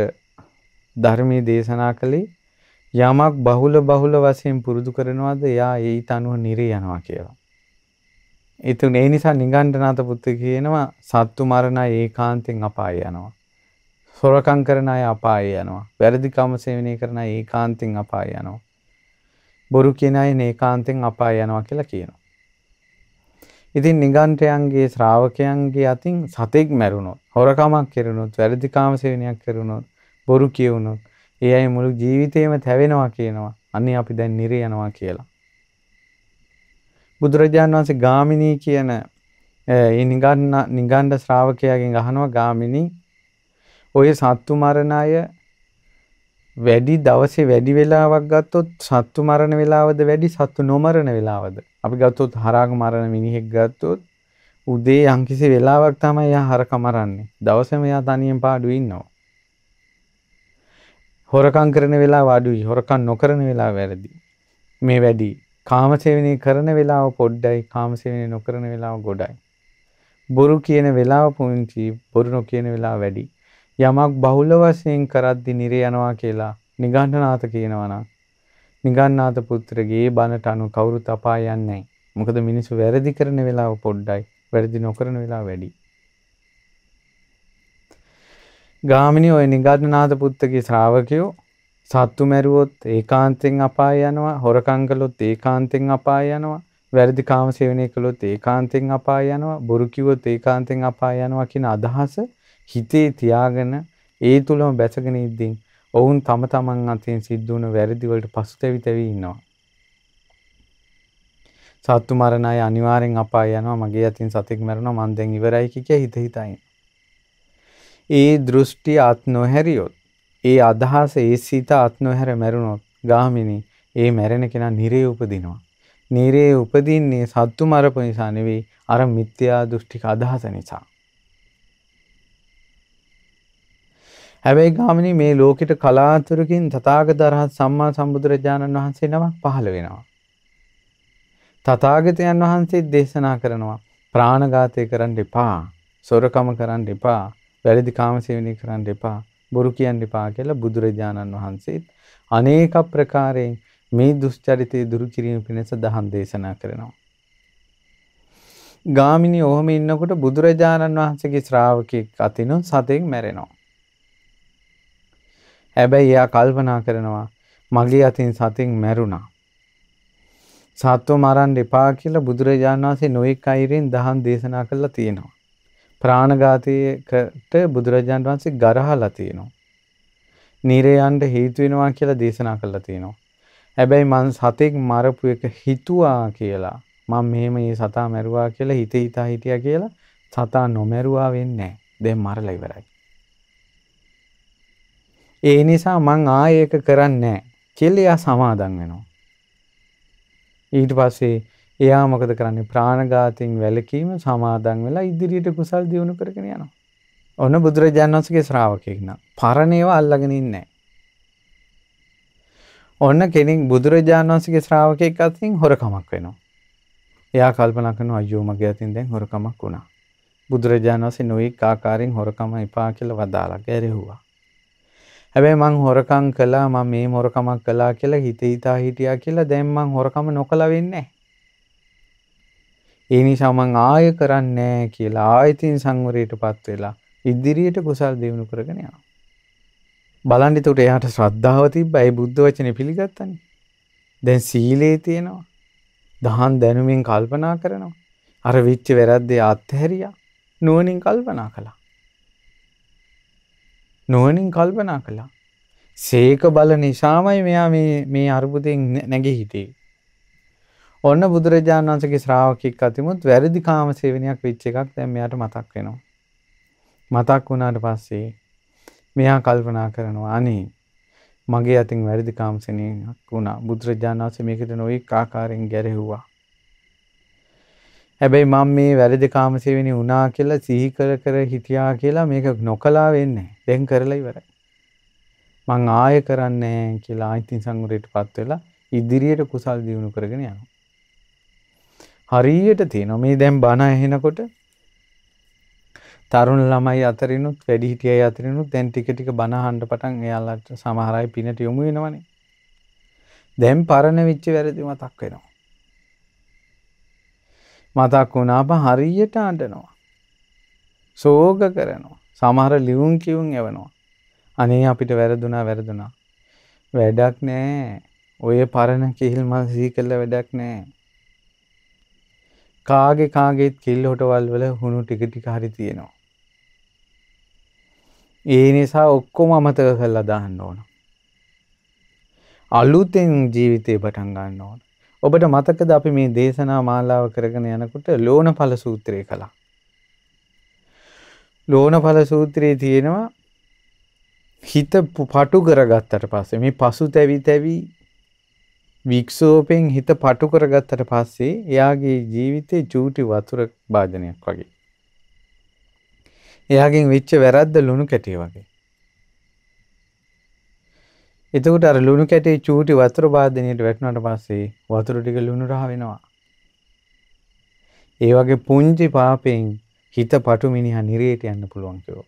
ධර්මයේ දේශනා කළේ යමක් බහුල වශයෙන් පුරුදු කරනවාද එයා ඊට අනුව නිරේ යනවා කියලා. ඒ නිසා නිගණ්ඨනාථ පුත්‍ර කියනවා සත්තු මරණ අය ඒකාන්තයෙන් අපාය යනවා. සොරකම් කරන අය අපාය යනවා. වැරදි කම සේවනය කරන අය ඒකාන්තයෙන් අපාය යනවා. බොරු කියන අය ඒකාන්තයෙන් අපාය යනවා කියලා කියනවා. ඉතින් නිගණ්ඨයන්ගේ ශ්‍රාවකයන්ගේ අතින් සතෙක් මැරුණොත්, හොරකමක් කෙරුණොත්, වැරදි කාම සේවනයක් කෙරුණොත්, බොරු කියවුණොත් ඒ අය මුළු ජීවිතේම තැවෙනවා කියනවා. අනේ අපි දැන් නිරේ යනවා කියලා. බුදුරජාණන් වහන්සේ ගාමිණී කියන ඒ නිගණ්ඨ ශ්‍රාවකයාගෙන් අහනවා, ගාමිණී ඔය සත්තු මරණ අය දවසේ වැඩි වෙලාවක් ගත්තොත් සත්තු මරණ වෙලාවද වැඩි සත්තු නොමරණ වෙලාවද? අපි ගත්තොත් හරක් මරණ මිනිහෙක් ගත්තොත් උදේ යම්කිසි වෙලාවක් තමයි එයා හරක මරන්නේ. දවසේම එයා තනියෙන් පාඩුවේ ඉන්නවා. හොරකම් කරන වෙලාව අඩුයි, හොරකම් නොකරන වෙලාව වැඩි. මේ වැඩි. කාමසේවනය කරන වෙලාව පොඩ්ඩයි, කාමසේවනය නොකරන වෙලාව ගොඩයි. බොරු කියන වෙලාව පුංචි, බොරු නොකියන වෙලාව වැඩි. යමක් බහුල වශයෙන් කරද්දි නිරේ යනවා කියලා නිගණ්ඨනාථ කියනවා නම් නිගණ්ඨනාථ පුත්‍රගේ බණට අනුව කවුරුත් අපාය යන්නේ නැහැ. මොකද මිනිස්සු වැරදි කරන වෙලාව පොඩ්ඩයි, වැරදි නොකරන වෙලාව වැඩි. ගාමිණී ඔය නිගණ්ඨනාථ පුත්‍රගේ ශ්‍රාවකයෝ සත්තු මැරුවොත් ඒකාන්තයෙන් අපාය යනවා, හොරකම් කළොත් ඒකාන්තයෙන් අපාය යනවා, වැරදි කාම සේවනය කළොත් ඒකාන්තයෙන් අපාය යනවා, බොරු කිව්වොත් ඒකාන්තයෙන් අපාය යනවා කියන අදහස හිතේ තියාගෙන ඒ තුලම බැසගෙන ඉද්දී ඔවුන් තම තමන් අතින් සිද්ධ වුණ වැරදි වලට පසුතැවි ඉන්නවා. සත්තු මරණ අය අනිවාර්යෙන් අපාය යනවා, මගේ අතින් සතෙක් මැරුණා මං දැන් ඉවරයි කිය හිත හිතයි. ඒ දෘෂ්ටි ආත් නොහැරියොත් ඒ අදහස ඒ සිත ආත් නොහැර මැරුණොත් ගාමිනී ඒ මැරෙන කෙනා නිරේ උපදිනවා. නිරේ උපදින්නේ සත්තු මරපු නිසා නෙවෙයි අර මිත්‍යා දෘෂ්ටික අදහස නිසා. හැබැයි ගාමිනී මේ ලෝකෙට කලාතුරකින් තථාගත අරහත් සම්මා සම්බුදුරජාණන් වහන්සේ නමක් පහළ වෙනවා. තථාගතයන් වහන්සේ දේශනා කරනවා ප්‍රාණඝාතය කරන්න එපා, සොරකම කරන්න එපා, වැරදි කාමසේවනය කරන්න එපා, බොරු කියන්න එපා කියලා බුදුරජාණන් වහන්සේත් අනේක ප්‍රකාරයෙන් මේ දුෂ්චරිතය දුරු කිරීම පිණිස දහම් දේශනා කරනවා. ගාමිනී ඔහොම ඉන්නකොට බුදුරජාණන් වහන්සේගේ ශ්‍රාවකෙක් අතිනොත් සතෙක් මැරෙනවා. හැබැයි එයා කල්පනා කරනවා මගේ අතින් සතෙක් මැරුණා. සත්ව මරන්න එපා කියලා බුදුරජාණන් වහන්සේ නොඑක් අයුරින් දහම් දේශනා කළා තියෙනවා. ප්‍රාණඝාතයකට බුදුරජාණන් වහන්සේ ගරහලා තියෙනවා. නිරයන්ට හේතු වෙනවා කියලා දේශනා කළා තියෙනවා. හැබැයි මං සතෙක් මරපු එක හිතුවා කියලා මම මෙහෙම මේ සතා මැරුවා කියලා හිතා හිටියා කියලා සතා නොමැරුවා වෙන්නේ නැහැ. දැන් මරලා ඉවරයි. ඒ නිසා මං ආයෙ ඒක කරන්නේ නැහැ කියලා එයා සමාදම් වෙනවා. ඊට පස්සේ එයා මොකද කරන්නේ? ප්‍රාණඝාතයෙන් වැළකීම සමාදන් වෙලා ඉදිරියට කුසල් දියුණු කරගෙන යනවා. ඔන්න බුදුරජාණන් වහන්සේගේ ශ්‍රාවකෙක් නා. පරණේව අල්ලගෙන ඉන්නේ නැහැ. ඔන්න කෙනෙක් බුදුරජාණන් වහන්සේගේ ශ්‍රාවකෙක් අතින් හොරකමක් වෙනවා. එයා කල්පනා කරනවා අයියෝ මගේ අතින් දැන් හොරකමක් වුණා. බුදුරජාණන් වහන්සේ නොඑක ආකාරයෙන් හොරකම එපා කියලා වදාලා ගැරෙව්වා. හැබැයි මං හොරකම් කළා මම මේ හොරකමක් කළා කියලා හිතා හිටියා කියලා දැන් මං හොරකම නොකලා වෙන්නේ නැහැ. ඒ නිසා මං ආයෙ කරන්නේ නැහැ කියලා ආයතින් සංවරයටපත් වෙලා ඉදිරියට කුසල් දියුණු කරගෙන යනවා. බලන්න එතකොට එයාට ශ්‍රද්ධාව තිබ්බා. ඒ බුද්ධ වචනේ පිළිගත්තානේ. දැන් සීලේ තියෙනවා. දහම් දැනුමින් කල්පනා කරනවා. අර විච්ච වැරද්දේ අත්හැරියා. නුවණින් කල්පනා කළා. නුවණින් කල්පනා කළා. සීක බල නිසාමයි මෙයා මේ අරුබුදෙන් නැගී හිටියේ. ඔන්න බුදුරජාණන් වහන්සේගේ ශ්‍රාවකෙක් අතිමුත් වැරදි කාම සේවනයක් වෙච්ච එකක් දැන් මෙයාට මතක් වෙනවා. මතක් වුණාට පස්සේ මෙයා කල්පනා කරනවා අනේ මගේ අතින් වැරදි කාම සේවනයක් වුණා. බුදුරජාණන් වහන්සේ මේකට නොඑක ආකාරයෙන් ගැරෙව්වා. හැබැයි මම මේ වැරදි කාම සේවනය වුණා කියලා සිහි කර හිටියා කියලා මේක නොකලා වෙන්නේ නැහැ. දැන් කරලා ඉවරයි. මං ආයෙ කරන්නේ කියලා ආයතින් සංවරයටපත් වෙලා ඉදිරියට කුසල් දියුණු කරගෙන යනවා. හරියට තියෙනවා මේ දැන් බණ ඇහෙනකොට තරුණ ළමයි අතරිනුත් වැඩිහිටියයි අතරිනුත් දැන් ටික ටික බණ අහන්න පටන් එයාලට සමහර අය පිනට යොමු වෙනවනේ. දැන් පරණ වෙච්ච වැරදි මතක් වෙනවා. මතක් වුණාම හරියට අඬනවා. ශෝක කරනවා. සමහර ලියුම් කියුම් යවනවා. අනේ අපිට වැරදුනා. වැඩක් නෑ. ඔය පරණ කිහිල් මල් සිහි කළා වැඩක් නෑ. කාගේත් කිල් හොටවල් වල හුණු ටික හරි තියෙනවා. ඒ නිසා ඔක්කොම අමතක කරලා දාන්න ඕන. අලුතෙන් ජීවිතේ පටන් ගන්න ඕන. ඔබට මතකද අපි මේ දේශනා මාලාව කරගෙන යනකොට ලෝණඵල සූත්‍රය කළා. ලෝණඵල සූත්‍රයේ තියෙනවා හිත පටු කරගත්තට පස්සේ මේ පසුතැවි වික්ෂෝපෙන් හිත පටු කරගත්තට පස්සේ එයාගේ ජීවිතේ චූටි වතුර භාජනයක් වගේ. එයාගෙන් වෙච්ච වැරද්ද ලුණු කැටේ වගේ. එතකොට අර ලුණු කැටේ චූටි වතුර භාජනයට වැටුණාට පස්සේ වතුර ටික ලුණු රහ වෙනවා. ඒ වගේ පුංචි පාපෙන් හිත පටු මිනිහා නිරේට යන්න පුළුවන් කියලා.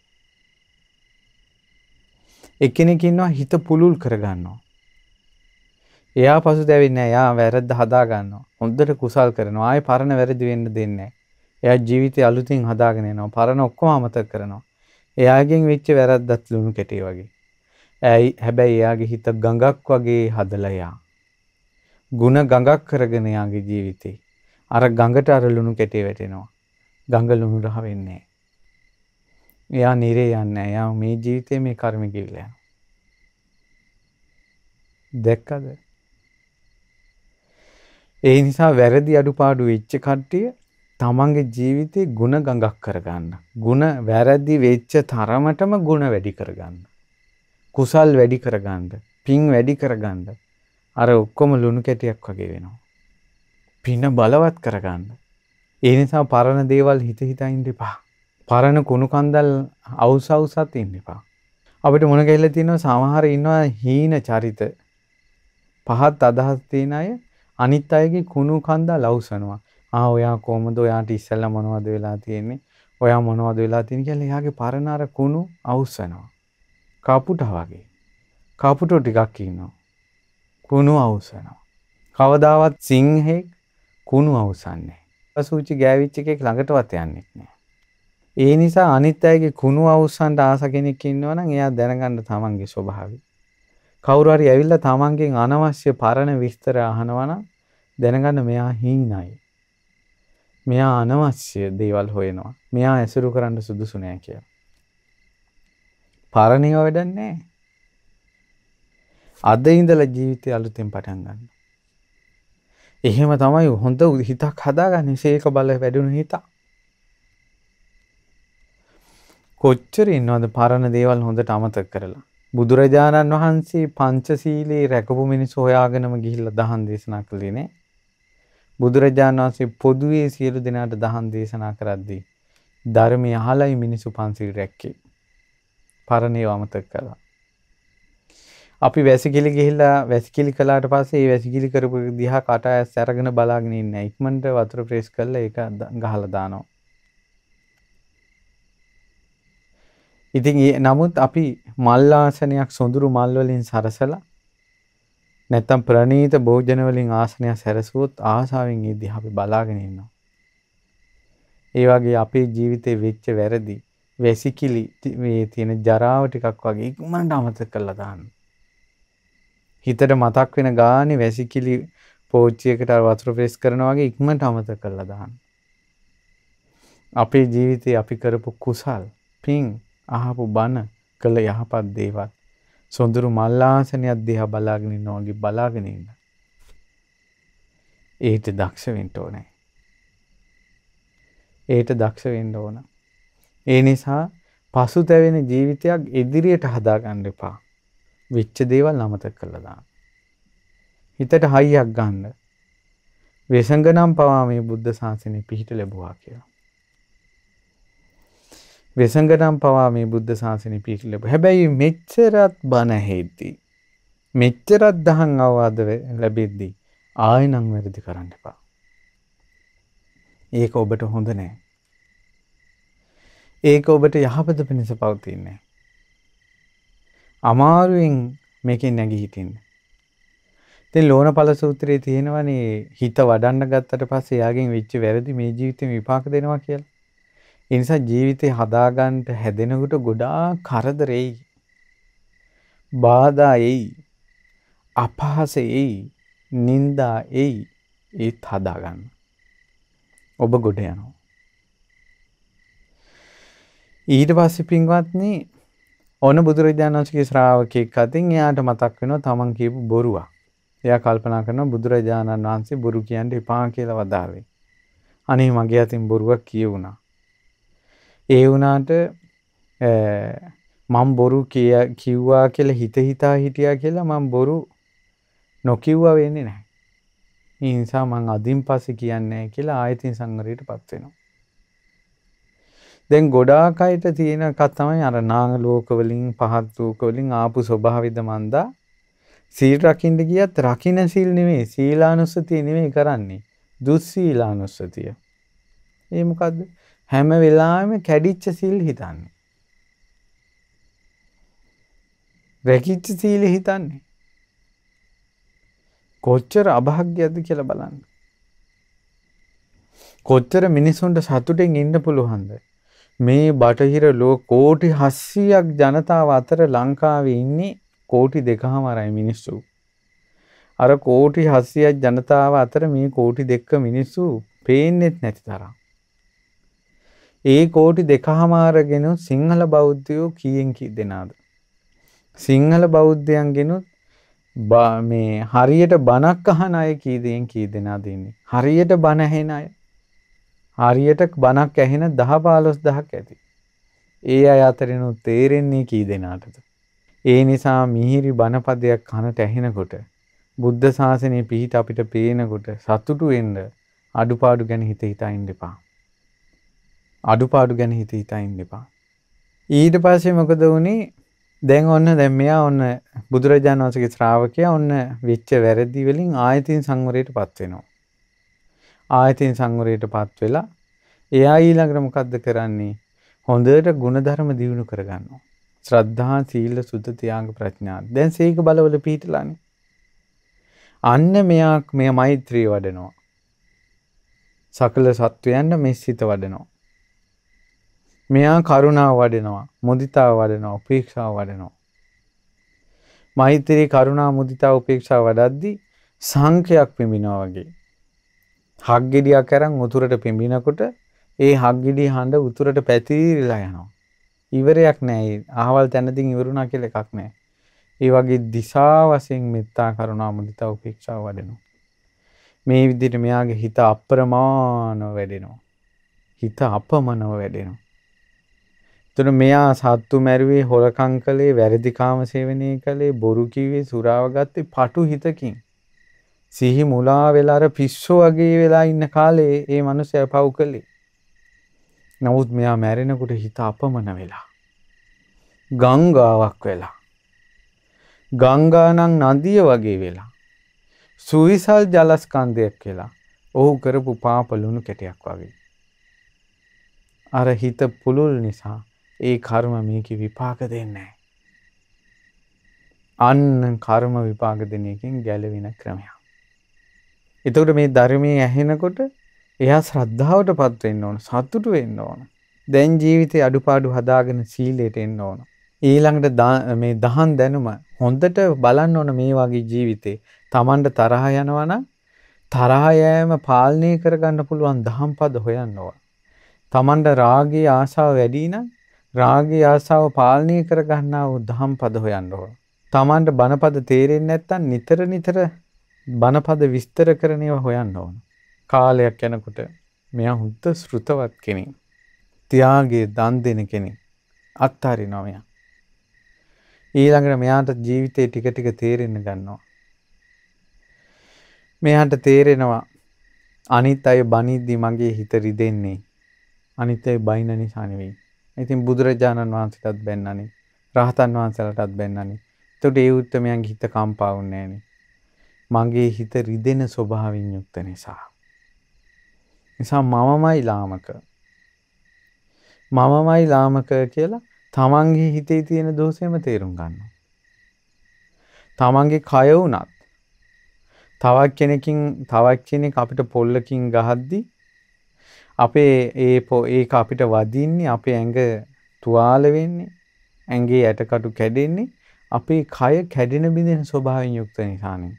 එක්කෙනෙක් ඉන්නවා හිත පුලුල් කරගන්නවා. එයා පසුතැවෙන්නේ නැහැ. එයා වැරද්ද හදා ගන්නවා. හොඳට කුසල් කරනවා. ආයේ පරණ වැරදි වෙන්න දෙන්නේ නැහැ. එයා ජීවිතය අලුතින් හදාගෙන යනවා. පරණ ඔක්කොම අමතක කරනවා. එයාගෙන් වෙච්ච වැරද්දත් ලුණු කැටේ වගේ. හැබැයි එයාගේ හිත ගඟක් වගේ හදලා යා. ಗುಣ ගඟක් කරගෙන යාගේ ජීවිතේ. අර ගඟට අර ලුණු කැටේ වැටෙනවා. ගඟ ලුණු රහ වෙන්නේ නැහැ. එයා නිරේ යන්නේ නැහැ. එයා මේ ජීවිතේ මේ කර්ම කිවිලා යනවා. දැක්කද? ඒ නිසා වැරදි අඩුපාඩු වෙච්ච කට්ටිය තමන්ගේ ජීවිතේ ಗುಣ ගඟක් කරගන්න. ಗುಣ වැරදි වෙච්ච තරමටම ಗುಣ වැඩි කරගන්න. කුසල් වැඩි කරගන්න. පින් වැඩි කරගන්න. අර ඔක්කොම ලුණු කැටියක් වගේ වෙනවා. පින බලවත් කරගන්න. ඒ නිසා පරණ දේවල් හිත හිතා ඉන්න එපා. පරණ කුණු කන්දල් අවුසත් ඉන්න එපා. අපිට මොන ගිහිල්ලා තියෙනවා සමහර ඉන්නවා හීන චරිත. පහත් අදහස් තියෙන අය අනිත් අයගේ කුණු කන්දල් අවුසනවා. ඔයා කොහමද ඔයාට ඉස්සෙල්ලා මොනවද වෙලා තියෙන්නේ? ඔයා මොනවද වෙලා තියෙන්නේ කියලා එයාගේ පරණ අර කුණු අවුසනවා. කපුට වගේ. කපුටෝ ටිකක් ඉන්නවා. කුණු අවුසනවා. කවදාවත් සිංහෙක් කුණු අවුසන්නේ. අසුචි ගෑවිච්ච එකෙක් ළඟටවත් යන්නේ නැහැ. ඒ නිසා අනිත් අයගේ කුණු අවුස්සන්ට ආස කෙනෙක් ඉන්නවනම් එයා දැනගන්න තමන්ගේ ස්වභාවය. කවුරු හරි ඇවිල්ලා තමන්ගෙන් අනවශ්‍ය පරණ විස්තර අහනවා නම් දැනගන්න මෙයා හීනයි. මෙයා අනවශ්‍ය දේවල් හොයනවා. මෙයා ඇසුරු කරන්න සුදුසු නෑ කියලා. පරණේව වැඩක් නෑ. අද ඉඳලා ජීවිතය අලුතෙන් පටන් ගන්න. එහෙම තමයි හොඳ හිතක් හදාගන්නේ. ශේක බල වැඩුණු හිතක්. කොච්චර ඉන්නවද පරණ දේවල් හොඳට අමතක කරලා. බුදුරජාණන් වහන්සේ පංචශීලයේ රැකපු මිනිස්සු හොයාගෙනම ගිහිල්ලා දහම් දේශනා කළේ නේ. බුදුරජාණන් වහන්සේ පොදුවේ සියලු දෙනාට දහම් දේශනා කරද්දී ධර්මය අහලයි මිනිස්සු පන්සිල් රැක්කේ. පරණේව අමතක කළා. අපි වැසිකිලි ගිහිල්ලා වැසිකිලි කළාට පස්සේ ඒ වැසිකිලි කරපු දිහා කට ඇස් අරගෙන බලාගෙන ඉන්නේ. ඉක්මනට වතුර ප්‍රෙස් කරලා ඒක ගහලා දානවා. ඉතින් නමුත් අපි මල් ආසනයක් සොඳුරු මල් වලින් සරසලා නැත්තම් ප්‍රණීත භෝජන වලින් ආසනයක් සැරසුවොත් ආසාවෙන් ඒ දිහා අපි බලාගෙන ඉන්නවා. ඒ වගේ අපේ ජීවිතේ වෙච්ච වැරදි වැසිකිලි මේ තියෙන ජරාව ටිකක් වගේ ඉක්මනට අමතක කරලා දාන්න. හිතට මතක් වෙන ගානේ වැසිකිලි පෝච්චියකට වතුර ප්‍රෙස් කරනවා වගේ ඉක්මනට අමතක කරලා දාන්න. අපේ ජීවිතේ අපි කරපු කුසල් පින් අහපු බණ කළ යහපත් දේවල් සොඳුරු මල්ලාසනයක් දිහා බලාගෙන ඉන්නවා වගේ බලාගෙන ඉන්න. ඒට දක්ෂ වෙන්න ඕනේ. ඒට දක්ෂ වෙන්න ඕන. ඒ නිසා පසුතැවෙන ජීවිතයක් ඉදිරියට හදාගන්න එපා. වෙච්ච දේවල් අමතක කරලා දාන්න. හිතට හයියක් ගන්න. වෙසඟනම් පවා මේ බුද්ධ ශාසනය පිහිට ලැබුවා කියලා. වෙසඟනම් පවා මේ බුද්ධ ශාසනය පිහිට ලැබුවා. හැබැයි මෙච්චරත් බණ ඇහෙද්දී මෙච්චරත් දහම් අවවාද ලැබෙද්දී ආයෙනම් වැරදි කරන්න එපා. ඒක ඔබට හොඳ නෑ. ඒක ඔබට යහපත පිණිස පවතින්නේ. අමාරුවෙන් මේකෙන් නැගී හිටින්න. ඉතින් ලෝණපල සූත්‍රයේ තියෙනවනේ හිත වඩන්න ගත්තට පස්සේ යාගෙන් වෙච්ච වැරදි මේ ජීවිතේ විපාක දෙනවා කියලා. ඒ නිසා ජීවිතේ හදාගන්න හැදෙනකොට ගොඩාක් කරදර එයි. බාධා එයි. අපහාස එයි. නිന്ദා එයි. ඒත් හදාගන්න. ඔබ ගොඩ යනවා. ඊට පස්සේ පින්වත්නි ඕන බුදුරජාණන් වහන්සේගේ ශ්‍රාවකෙක් අතින් එයාට මතක් වෙනවා තමන් කියපු බොරුවක්. එයා කල්පනා කරනවා බුදුරජාණන් වහන්සේ බොරු කියන්න එපා කියලා වදාළේ. අනේ මගේ අතින් බොරුවක් කියුණා. ඒ වුණාට මම බොරු කිව්වා කියලා හිතා හිටියා කියලා මම බොරු නොකියුවා වෙන්නේ නැහැ. ඒ නිසා මම අදින් පස්සේ කියන්නේ නැහැ කියලා ආයතින් සංවරයටපත් වෙනවා. දැන් ගොඩාක් අයට තියෙන එකක් තමයි අර නාග ලෝක වලින් පහත් ලෝක වලින් ආපු ස්වභාවිත මන්දා සීල් රකින්න ගියත් රකින්න සීල් නෙමෙයි සීලානුස්සතිය නෙමෙයි කරන්නේ දුස්සීලානුස්සතිය. ඒ මොකද්ද? හැම වෙලාවෙම කැඩිච්ච සීල් හිතන්නේ. රැකිච්ච සීල හිතන්නේ. කොච්චර අභාග්‍යද කියලා බලන්න. කොච්චර මිනිසුන්ට සතුටින් ඉන්න පුළුවන්ද? මේ බටහිර ලෝක කෝටි 700ක් ජනතාව අතර ලංකාවේ ඉන්නේ කෝටි 2කමාරයි මිනිස්සු. අර කෝටි 700ක් ජනතාව අතර මේ කෝටි 2ක මිනිස්සු පේන්නේත් නැති තරම්. ඒ කෝටි 2කමාරගෙන සිංහල බෞද්ධයෝ කීයෙන් කී දෙනාද? සිංහල බෞද්ධයන්ගෙනුත් මේ හරියට බණක් අහන අය කී දෙනෙක් කී දෙනාද ඉන්නේ? හරියට බණ ඇහෙන අය. හරියට බණක් ඇහෙන 10 15000ක් ඇති. ඒ අය අතරිනුත් තේරෙන්නේ කී දෙනාටද? ඒ නිසා මිහිරි බණපදයක් කනට ඇහෙනකොට බුද්ධ ශාසනයේ පිහිට අපිට පේනකොට සතුටු වෙන්න අඩුපාඩු ගැන හිත හිතා ඉන්න එපා. අඩුපාඩු ගැන හිත හිතා ඉන්න එපා. ඊට පස්සේ මොකද වුනේ? දැන් මෙයා ඔන්න බුදුරජාණන් වහන්සේගේ ශ්‍රාවකයා ඔන්න වෙච්ච වැරදි වලින් ආයතින් සංවරයටපත් වෙනවා. ආයතින් සංවරයටපත් වෙලා එයා ඊළඟට මොකද්ද කරන්නේ? හොඳට ಗುಣධර්ම දියුණු කරගන්නවා. ශ්‍රද්ධා, සීල, සුද්ධ, ත්‍යාග, ප්‍රඥා. දැන් සීක බලවල පිහිටලානේ. අන්න මෙයා මෛත්‍රිය වඩනවා. සකල සත්වයන්ට මෙසිත වඩනවා. මෙයා කරුණාව වඩනවා, මුදිතාව වඩනවා, උපේක්ෂාව වඩනවා. මෛත්‍රී, කරුණා, මුදිතා, උපේක්ෂාව වඩද්දී සංඛයක් පිඹිනවා වගේ. හග්ගෙඩියක් අරන් උතුරට පිඹිනකොට ඒ හග්ගෙඩිය හඬ උතුරට පැතිරිලා යනවා. ඉවරයක් නැහැ. අහවල් තැනකින් ඉවරුණා කියලා එකක් නැහැ. ඒ වගේ දිශා වශයෙන් මෙත්තා, කරුණා, මුදිතා, උපේක්ෂාව වඩනවා. මේ විදිහට මෙයාගේ හිත අප්‍රමාණව වැඩෙනවා. හිත අපමණව වැඩෙනවා. එතන මෙයා සත්තු මැරුවේ, හොරකම් කළේ, වැරදි කාම සේවනය කළේ, බොරු කිව්වේ, සුරාව ගත්තේ පටු හිතකින්. සිහි මුලා වෙලා අර පිස්සෝ වගේ වෙලා ඉන්න කාලේ ඒ මනුස්සයා පව් කළේ. නමුත් මෙයා මැරෙනකොට හිත අපමණ වෙලා. ගංගාවක් වෙලා. ගංගානම් නදිය වගේ වෙලා. සුවිසල් ජලස්කන්ධයක් වෙලා. ඔහු කරපු පාප ලුණු කැටයක් වගේ. අර හිත පුලුල් නිසා ඒ කර්ම මේකේ විපාක දෙන්නේ නැහැ. අන්න කර්ම විපාක දෙන එකෙන් ගැලවෙන ක්‍රමයක්. එතකොට මේ ධර්මයේ ඇහෙනකොට එයා ශ්‍රද්ධාවටපත් වෙන්න ඕන, සතුටු වෙන්න ඕන. දැන් ජීවිතේ අඩුපාඩු හදාගෙන සීලයට එන්න ඕන. ඊළඟට මේ දහන් දැනුම හොඳට බලන්න ඕන. මේ වගේ ජීවිතේ Tamanට තරහ යනවා නම් තරහ යෑම පාලනය කරගන්න පුළුවන් දහම් පද හොයන්න ඕන. Tamanට රාගයේ ආශාව වැඩි නම් රාගයේ ආශාව පාලනය කරගන්නා වූ දහම් පද හොයන්න ඕන. Tamanට බණපද තේරෙන්නේ නැත්නම් නිතර බණපද විස්තර කරන ඒවා හොයන්න ඕන. කාලයක් යනකොට මෙයා හුද්ද ශ්‍රුතවත් කෙනෙක්. ත්‍යාගයේ දන් දෙන කෙනෙක්. අත්හරිනවා මෙයා. ඊළඟට මෙයාට ජීවිතේ ටික ටික තේරෙන්න ගන්නවා. මෙයාට තේරෙනවා අනිත් අය බනිද්දි මගේ හිත රිදෙන්නේ. අනිත් අය බයින නිසා නෙවෙයි. ඉතින් බුදුරජාණන් වහන්සේටත් බැන්නනේ. රහතන් වහන්සේලාටත් බැන්නනේ. එතකොට ඒ උත්තමයන්ගේ හිත කම්පා වුන්නේ නැහනේ. මගේ හිත රිදෙන ස්වභාවයෙන් යුක්ත නිසා. නිසා මමමයි ලාමක. මමමයි ලාමක කියලා තමන්ගේ හිතේ තියෙන දෝෂයම තේරුම් ගන්නවා. තමන්ගේ කය වුණත් තවත් කෙනෙක් අපිට පොල්ලකින් ගහද්දි අපේ ඒක අපිට වදින්නේ, අපේ ඇඟ තුවාල වෙන්නේ, ඇඟේ ඇටකටු කැඩෙන්නේ අපේ කය කැඩෙන බිඳෙන ස්වභාවයෙන් යුක්ත නිසානේ.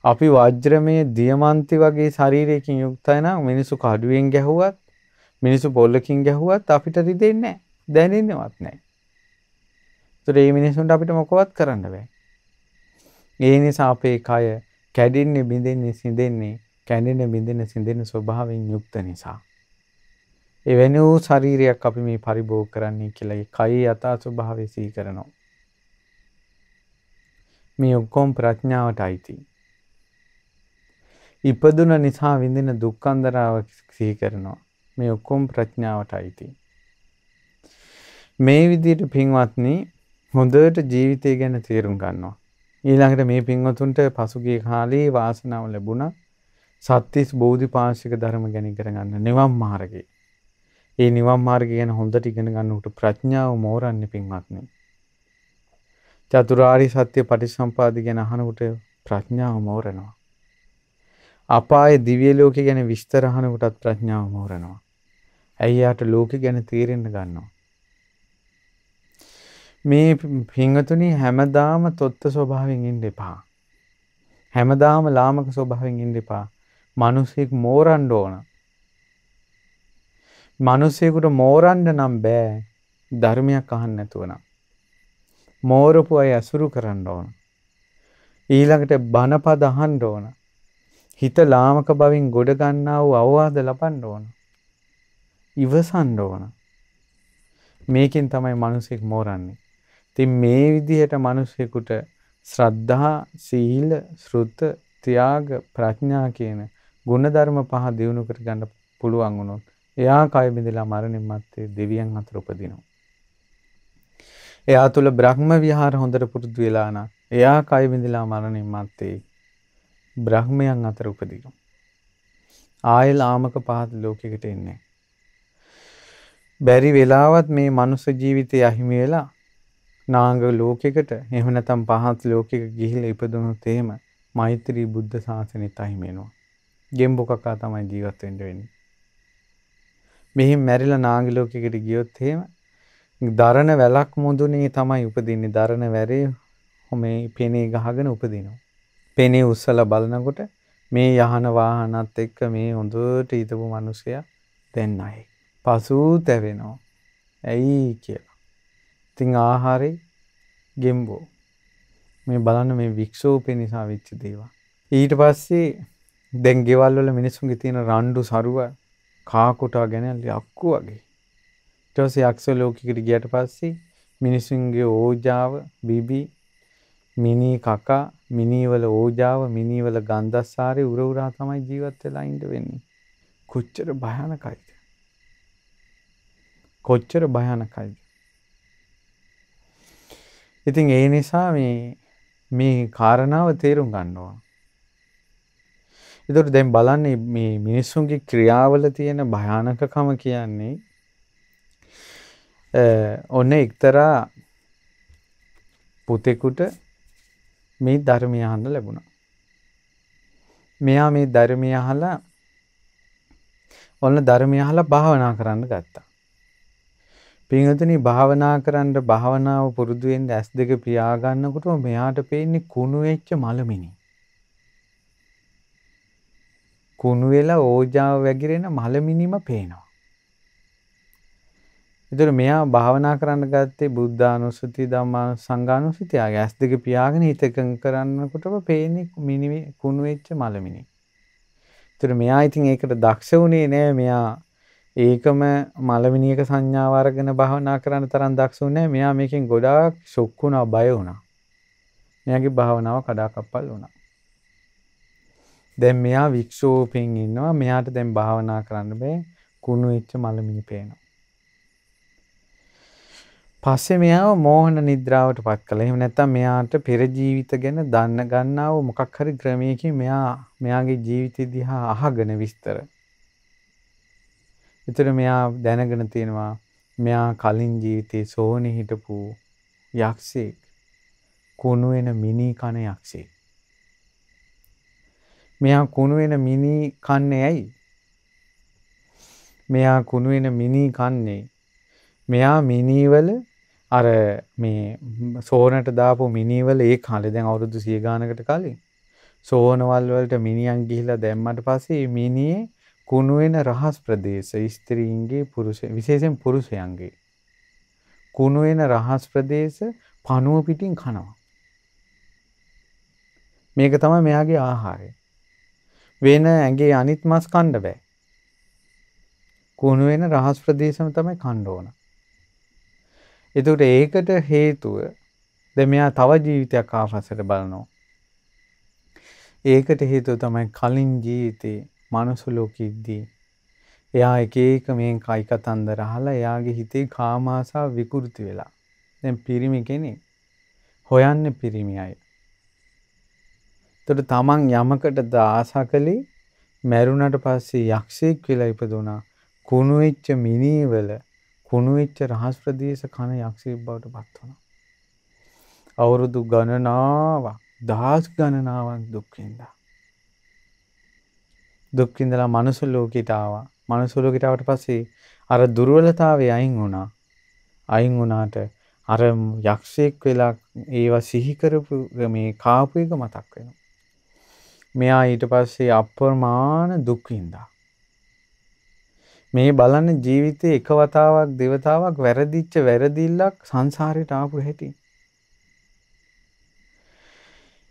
අපි වජ්‍රමය දියමන්ති වගේ ශරීරයකින් යුක්තයි නම් මිනිසු කඩුවෙන් ගැහුවත්, මිනිසු පොල්ලකින් ගැහුවත් අපිට රිදෙන්නේ නැහැ. දැනෙන්නේවත් නැහැ. ඒතර මේ මිනිසුන්ට අපිට මොකවත් කරන්න බෑ. ඒ නිසා අපේ කය කැඩෙන්නේ, බිඳෙන්නේ, සිඳෙන්නේ, කැඩෙන, බිඳෙන, සිඳෙන ස්වභාවයෙන් යුක්ත නිසා. එවැනි වූ ශරීරයක් අපි මේ පරිභෝග කරන්නේ කියලා ඒ කයේ යථා ස්වභාවය සිහි කරනවා. මේ ඔක්කොම ප්‍රඥාවට අයිති. ඉපදුන නිසා විඳින දුක්ඛන්දරාව සිහි කරනවා. මේ ඔක්කොම ප්‍රඥාවට අයිති. මේ විදිහට පින්වත්නි හොඳට ජීවිතය ගැන තේරුම් ගන්නවා. ඊළඟට මේ පින්වතුන්ට පසුගිය කාලේ වාසනාව ලැබුණා සත්‍තිස් බෝධිපාශික ධර්ම ගැන ඉගෙන ගන්න නිවන් මාර්ගය. ඒ නිවන් මාර්ගය ගැන හොඳට ඉගෙන ගන්න උට ප්‍රඥාව මෝරන්නේ පින්වත්නි. චතුරාර්ය සත්‍ය පටිච්චසමුප්පාද ගැන අහනකොට ප්‍රඥාව මෝරනවා. අපායේ දිව්‍ය ලෝකේ ගැන විස්තර අහනකොටත් ප්‍රඥාව මෝරනවා. ඇයි යාට ලෝකේ ගැන තේරෙන්න ගන්නවා. මේ පින්වතුනි හැමදාම තොත්ත ස්වභාවයෙන් ඉන්න එපා. හැමදාම ලාමක ස්වභාවයෙන් ඉන්න එපා. මිනිසෙක් මෝරන්න ඕන. මිනිසෙකුට මෝරන්න නම් බෑ ධර්මයක් අහන්න නැතුව නම්. මෝරපු අය අසුරු කරන්න ඕන. ඊළඟට බණපද අහන්න ඕන. හිත ලාමක බවින් ගොඩ ගන්නා වූ අවවාද ලබන්න ඕන. ඉවසන්න ඕන. මේකෙන් තමයි මිනිසෙක් මෝරන්නේ. ඉතින් මේ විදිහට මිනිසෙකුට ශ්‍රද්ධා, සීල, ශ්‍රුත, ත්‍යාග, ප්‍රඥා කියන ගුණධර්ම පහ දියුණු කරගන්න පුළුවන් වුණොත් එයා කය බිඳලා මරණින් මත්තේ දෙවියන් අතර උපදිනවා. එයා තුල බ්‍රහ්ම විහාර හොඳට පුරුදු වෙලා නම් එයා කය බිඳලා මරණින් මත්තේ බ්‍රහ්මයන් අතර උපදිනවා. ආයෙ ලාමක පහත් ලෝකයකට එන්නේ. බැරි වෙලාවත් මේ මනුස්ස ජීවිතය අහිමි වෙලා නාග ලෝකයකට එහෙම නැත්නම් පහත් ලෝකයක ගිහිල්ලා ඉපදුනොත් එහෙම මෛත්‍රී බුද්ධ ශාසනයත් අහිමි වෙනවා. ගෙම්බොකකා තමයි ජීවත් වෙන්න වෙන්නේ. මෙහින් මැරිලා නාග ලෝකයකට ගියොත් එහෙම දරණ වැලක් මුදුනේ තමයි උපදින්නේ. දරණ වැරේ මේ පෙනේ ගහගෙන උපදිනවා. පෙනේ උස්සලා බලනකොට මේ යහන වාහනත් එක්ක මේ හොඳට හිටපු මිනිසයා දැන් නැහැ. පසුතැවෙනවා. ඇයි කියලා. ඉතින් ආහාරේ ගෙම්බෝ. මේ බලන්න මේ වික්ෂෝපේ නිසා වෙච්ච දේවල්. ඊට පස්සේ දැන් ගෙවල් වල මිනිස්සුන්ගේ තියෙන රණ්ඩු සරුව කා කොටා ගෙනල්ලි අක්කු වගේ. ඊට පස්සේ යක්ෂ ලෝකෙකට ගියට පස්සේ මිනිස්සුන්ගේ ඕජාව බිබි මිනි කකා මිනි වල ඕජාව මිනි වල ගන්ධස්සාරේ උර උරා තමයි ජීවත් වෙලා ඉඳ වෙන්නේ. කොච්චර භයානකයිද? කොච්චර භයානකයිද? ඉතින් ඒ නිසා මේ කාරණාව තේරුම් ගන්න ඕන. ඒතකොට දැන් බලන්නේ මේ මිනිස්සුන්ගේ ක්‍රියාවල තියෙන භයානකකම කියන්නේ ඔන්න එක්තරා පුතෙකුට මේ ධර්මය අහන්න ලැබුණා. මෙයා මේ ධර්මය අහලා ඔන්න ධර්මය අහලා භාවනා කරන්න ගත්තා. පින්වතුනි භාවනා කරන්න භාවනාව පුරුදු වෙන්න S2 පියා ගන්නකොට මෙයාට පේන්නේ කුණු වෙච්ච මලමිනි. කුණු වෙලා ඕජාව වැగిරෙන මලමිනිම පේනවා. ඒතර මෙයා භාවනා කරන්න ගත්තේ බුද්ධානුස්සති ධම්මානුසංඝානුස්සති ආගේ S2 පියාගෙන හිත එකඟ කරනකොටම පේන්නේ මිනි කුණු වෙච්ච මලමිනි. ඒතර මෙයා ඉතින් ඒකට දක්ෂ වුණේ නෑ. මෙයා ඒකම මලමිනියක සංඥාව අරගෙන භාවනා කරන්න තරම් දක්ෂ වුණේ නෑ. මෙයා මේකෙන් ගොඩාක් ෂොක් වුණා, බය වුණා. මෙයාගේ භාවනාව කඩාකප්පල් වුණා. දැන් මෙයා වික්ෂෝපෙන් ඉන්නවා. මෙයාට දැන් භාවනා කරන්න බෑ. කුණු වෙච්ච මලමිනි පේනවා. පස්සේ මෙයාව මෝහන නිද්‍රාවට පත් කළා. එහෙම නැත්නම් මෙයාට පෙර ජීවිත ගැන දන්න ගන්නා වූ මොකක් හරි ක්‍රමයකින් මෙයාගේ ජීවිතය දිහා අහගෙන විස්තර. ඒතර මෙයා දැනගෙන තියෙනවා මෙයා කලින් ජීවිතේ සෝනේ හිටපු යක්ෂයෙක්. කුණු වෙන මිනි කන යක්ෂයෙක්. මෙයා කුණු වෙන මිනි කන්නේ ඇයි? මෙයා කුණු වෙන මිනි කන්නේ මෙයා මිනිවල අර මේ සෝනට දාපු මිනිවල ඒ කාලේ දැන් අවුරුදු 100 ගානකට කලින් සෝනවල් වලට මිනියන් ගිහිලා දැම්මට පස්සේ මිනියේ කුණු වෙන රහස් ප්‍රදේශ ස්ත්‍රීන්ගේ විශේෂයෙන් පුරුෂයන්ගේ කුණු වෙන රහස් ප්‍රදේශ පණුව පිටින් කනවා. මේක තමයි මෙයාගේ ආහාරය. වෙන ඇඟේ අනිත් මස් කන්න බෑ. කුණු වෙන රහස් ප්‍රදේශම තමයි කන්න ඕන. එතකොට ඒකට හේතුව දැන් මෙයා තව ජීවිතයක් ආපස්සට බලනවා. ඒකට හේතුව තමයි කලින් ජීවිතේ මනුස්ස ලෝකෙද්දී එයා එක එක මේ කයි කතන්දර අහලා එයාගේ හිතේ කාම ආසාව විකෘති වෙලා. දැන් පිරිමි කෙනෙක් හොයන්නේ පිරිමි අය. එතකොට තමන් යමකට ආසා කළේ මැරුණට පස්සේ යක්ෂයෙක් වෙලා ඉපදුනා. කුණු වෙච්ච මිනිවල කුණු වෙච්ච රහස් ප්‍රදේශ කන යක්ෂයෙක් බවට පත් වුණා. අවුරුදු ගණනාවක් දහස් ගණනාවක් දුක් විඳා. දුක් විඳලා මනුස්ස ලෝකයට ආවා. මනුස්ස ලෝකයට ආවට පස්සේ අර දුර්වලතාවය අයින් වුණා. අයින් වුණාට අර යක්ෂයෙක් වෙලා ඒවා සිහි කරපු මේ කාපු එක මතක් වෙනවා. මෙයා ඊට පස්සේ අප්‍රමාණ දුක් විඳා. මේ බලන්න ජීවිතේ එක වතාවක් දෙවතාවක් වැරදිච්ච වැරදිල්ලක් සංසාරයට ආපු හැටි.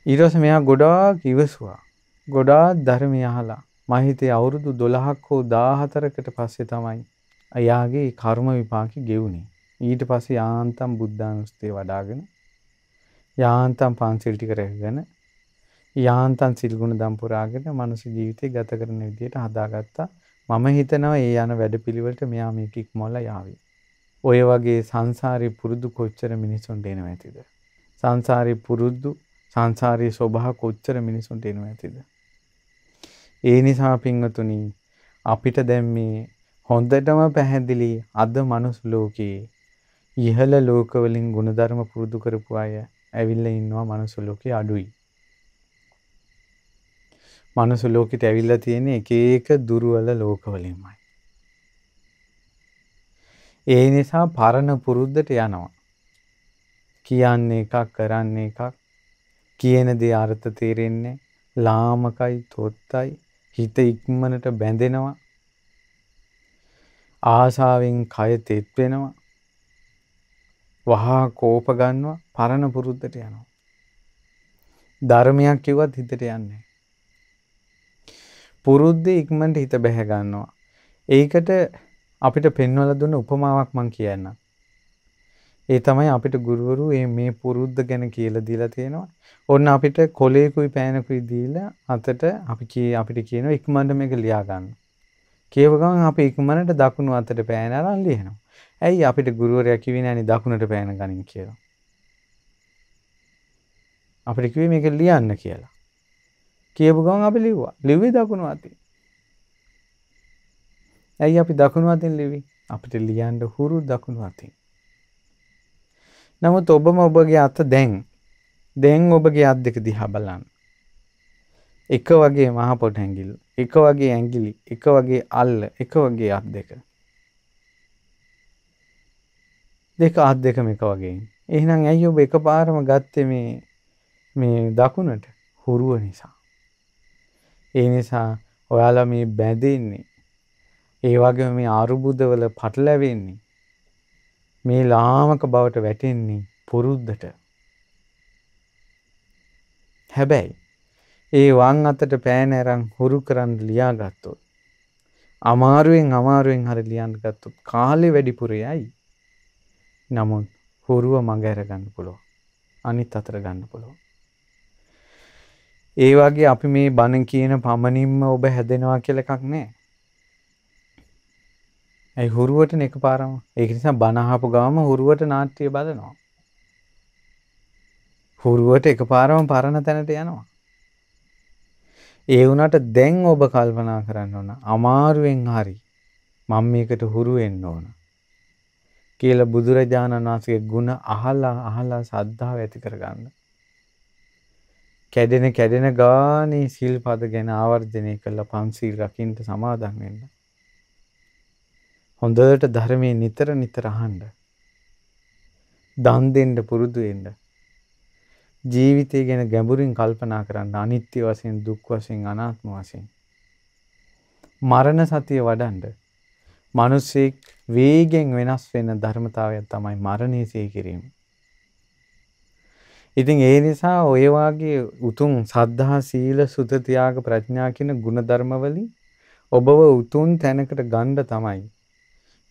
ඊට පස්සේ මෙයා ගොඩාක් ඉවසුවා. ගොඩාක් ධර්මය අහලා මම හිතේ අවුරුදු 12ක් හෝ 14කට පස්සේ තමයි එයාගේ කර්ම විපාකෙ ගෙවුනේ. ඊට පස්සේ යාන්තම් බුද්ධානුස්සතිය වඩ아가න යාන්තම් පන්සිල් ටික රැකගෙන යාන්තම් සිල් ගුණ දම් පුරාගෙන මනුස්ස ජීවිතය ගත කරන විදියට හදාගත්තා. මම හිතනවා ඒ යන වැඩපිළිවෙලට මෙයා මේක ඉක්මවලා යාවි. ඔය වගේ සංසාරේ පුරුදු කොච්චර මිනිසුන්ට එනවා ඇතිද? සංසාරේ පුරුදු සංසාරේ ස්වභාව කොච්චර මිනිසුන්ට එනවා ඇතිද? ඒ නිසා පින්වතුනි අපිට දැන් මේ හොඳටම පැහැදිලි අද මනුස්ස ලෝකේ ඉහළ ලෝකවලින් ගුණධර්ම පුරුදු කරපු අය ඇවිල්ලා ඉන්නවා මනුස්ස ලෝකේ අඩුයි. මනුස්ස ලෝකෙට ඇවිල්ලා තියෙන එක එක දුර්වල ලෝකවලින්මයි. ඒ නිසා පරණ පුරුද්දට යනවා. කියන්නේ එකක් කරන්නේ එකක් කියන දේ අර්ථ තේරෙන්නේ ලාමකයි තොත්තයි හිත ඉක්මනට බැඳෙනවා ආසාවෙන් කය තෙත් වෙනවා වහා කෝප ගන්නවා පරණ පුරුද්දට යනවා. ධර්මයක් කිව්වත් හිතට යන්නේ පුරුද්දේ ඉක්මනට හිත බැහැ ගන්නවා. ඒකට අපිට පෙන්වලා දුන්න උපමාවක් මම කියන්නම්. ඒ තමයි අපිට ගුරුවරු මේ පුරුද්ද ගැන කියලා දීලා තියෙනවා. ඔන්න අපිට කොලේකුයි පෑනකුයි දීලා අතට අපිට කියනවා ඉක්මනට මේක ලියා ගන්න. කියව ගමන් අපි ඉක්මනට දකුණු අතට පෑන අරන් ලියනවා. ඇයි අපිට ගුරුවරයා කිව්වේ නැණි දකුණට පෑන ගනින් කියලා. අපිට කිව්වේ මේක ලියන්න කියලා. කියව ගමන් අපි ලිව්වා. ලිව්වේ දකුණු අතින්. ඇයි අපි දකුණු අතින් ලිව්වේ? අපිට ලියන්න හුරු දකුණු අතින්. නමුත් ඔබගේ අත දැන් ඔබගේ අත් දෙක දිහා බලන්න. එක වගේ මහ පොට ඇඟිල්ල, එක වගේ ඇඟිලි, එක වගේ අල්ල, එක වගේ අත් දෙක. අත් දෙකම එක වගේ. එහෙනම් ඇයි ඔබ එකපාරම ගත්තේ මේ දකුණට? හුරුව නිසා. ඒ නිසා ඔයාලා මේ බැඳෙන්නේ ඒ වගේ මේ අරුබුදවල පටලැවෙන්නේ මේ ලාමක බවට වැටෙන්නේ පුරුද්දට. හැබැයි ඒ වම් අතට පෑන අරන් හුරු කරන් ලියාගත්තොත් අමාරුවෙන් හරි ලියන්න ගත්තොත් කාලේ වැඩිපුර යයි. නමුත් හුරුව මඟ අර ගන්න පුළුවන්. අනිත් අතට ගන්න පුළුවන්. ඒ වගේ අපි මේ බණ කියන පමණින්ම ඔබ හැදෙනවා කියලා එකක් නැහැ. ඒ හුරුවටනේ එකපාරම. ඒක නිසා බණ අහපු ගාම හුරුවට නාට්‍ය බලනවා. හුරුවට එකපාරම පරණ තැනට යනවා. ඒ වුණාට දැන් ඔබ කල්පනා කරන්න ඕන අමාරුවෙන් හරි මම මේකට හුරු වෙන්න ඕන කියලා බුදුරජාණන් වහන්සේගේ ගුණ අහලා ශ්‍රද්ධාව ඇති කරගන්න. කැඩෙන ගානේ සිල්පද ගැන ආවර්ජනය කළා පන්සිල් රකින්න සමාදන් වෙන්න. හොඳට ධර්මයේ නිතර අහන්න. දන් දෙන්න පුරුදු වෙන්න. ජීවිතය ගැන ගැඹුරින් කල්පනා කරන්න අනිත්‍ය වශයෙන් දුක් වශයෙන් අනාත්ම වශයෙන්. මරණ සතිය වඩන්න. මිනිසෙක් වේගෙන් වෙනස් වෙන ධර්මතාවයක් තමයි මරණය සිහි කිරීම. ඉතින් ඒ නිසා ඔය වාගේ උතුම් සද්ධා සීල සුත ත්‍යාග ප්‍රඥා කියන ගුණධර්ම වලින් ඔබව උතුම් තැනකට ගන්න තමයි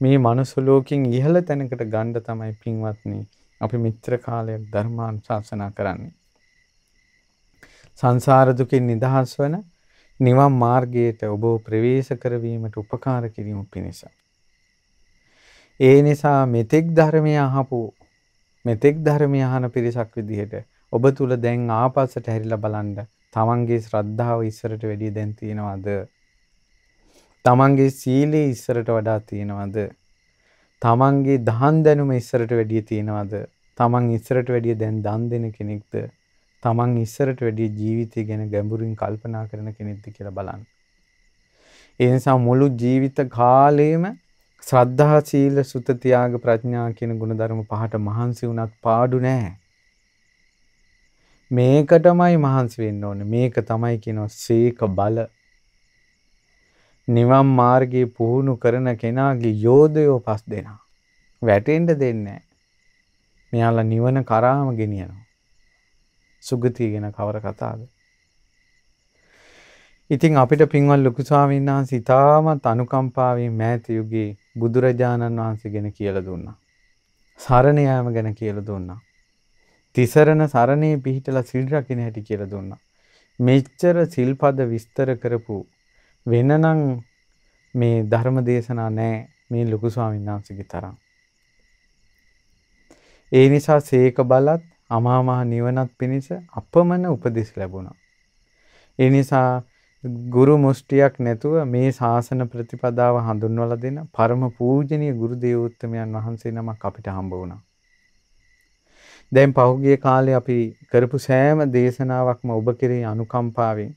මේ මනුස්ස ලෝකෙන් ඉහළ තැනකට ගන්න තමයි පින්වත්නි අපි මිත්‍ර කාලයක් ධර්මානුශාසනා කරන්නේ. සංසාර දුකින් නිදහස් වන නිවන් මාර්ගයට ඔබ ප්‍රවේශ කරවීමට උපකාර කිරීම පිණිස. ඒ නිසා මෙතෙක් ධර්මය අහන පිරිසක් විදිහට ඔබ තුල දැන් ආපස්සට හැරිලා බලන්න තමන්ගේ ශ්‍රද්ධාව ඉස්සරට වැඩිය දැන් තියෙනවද? තමන්ගේ සීලය ඉස්සරට වඩා තියෙනවද? තමන්ගේ දහම් දැනුම ඉස්සරට වැඩිය තියෙනවද? තමන් ඉස්සරට වැඩිය දැන් දන් දෙන කෙනෙක්ද? තමන් ඉස්සරට වැඩිය ජීවිතය ගැන ගැඹුරින් කල්පනා කරන කෙනෙක්ද කියලා බලන්න. ඒ නිසා මුළු ජීවිත කාලෙම ශ්‍රද්ධා සීල සුත ත්‍යාග ප්‍රඥා කියන ගුණධර්ම පහට මහන්සි වුණත් පාඩු නැහැ. මේකටමයි මහන්සි වෙන්න ඕනේ. මේක තමයි කියනවා සීක බල. නිවන් මාර්ගයේ පුහුණු කරන කෙනාගේ යෝධයෝ 5 දෙනා. වැටෙන්න දෙන්නේ නැහැ. මෙයාලා නිවන කරාම ගෙනියනවා. සුගතිය ගැන කවර කතාවද? ඉතින් අපිට පින්වත් ලොකු ස්වාමීන් වහන්සේ ඉතාමත් අනුකම්පාවෙන් මෑත යුගයේ බුදුරජාණන් වහන්සේ ගැන කියලා දුන්නා. සරණ යාම ගැන කියලා දුන්නා. තිසරණ සරණේ පිහිටලා සිල් රකින්න හැටි කියලා දුන්නා. මෙච්චර සිල්පද විස්තර කරපු වෙනනම් මේ ධර්ම දේශනා නැහැ මේ ලොකු ස්වාමීන් වහන්සේගේ තරම්. ඒ නිසා සීක බලත් අමා මහ නිවනත් පිණිස අපමණ උපදෙස් ලැබුණා. ඒ නිසා ගුරු මුෂ්ටියක් නැතුව මේ ශාසන ප්‍රතිපදාව හඳුන්වලා දෙන පරම පූජනීය ගුරු දේවෝත්තමයන් වහන්සේ නමක් අපිට හම්බ වුණා. දැන් පහුගිය කාලේ අපි කරපු සෑම දේශනාවක්ම ඔබ කෙරෙහි අනුකම්පාවෙන්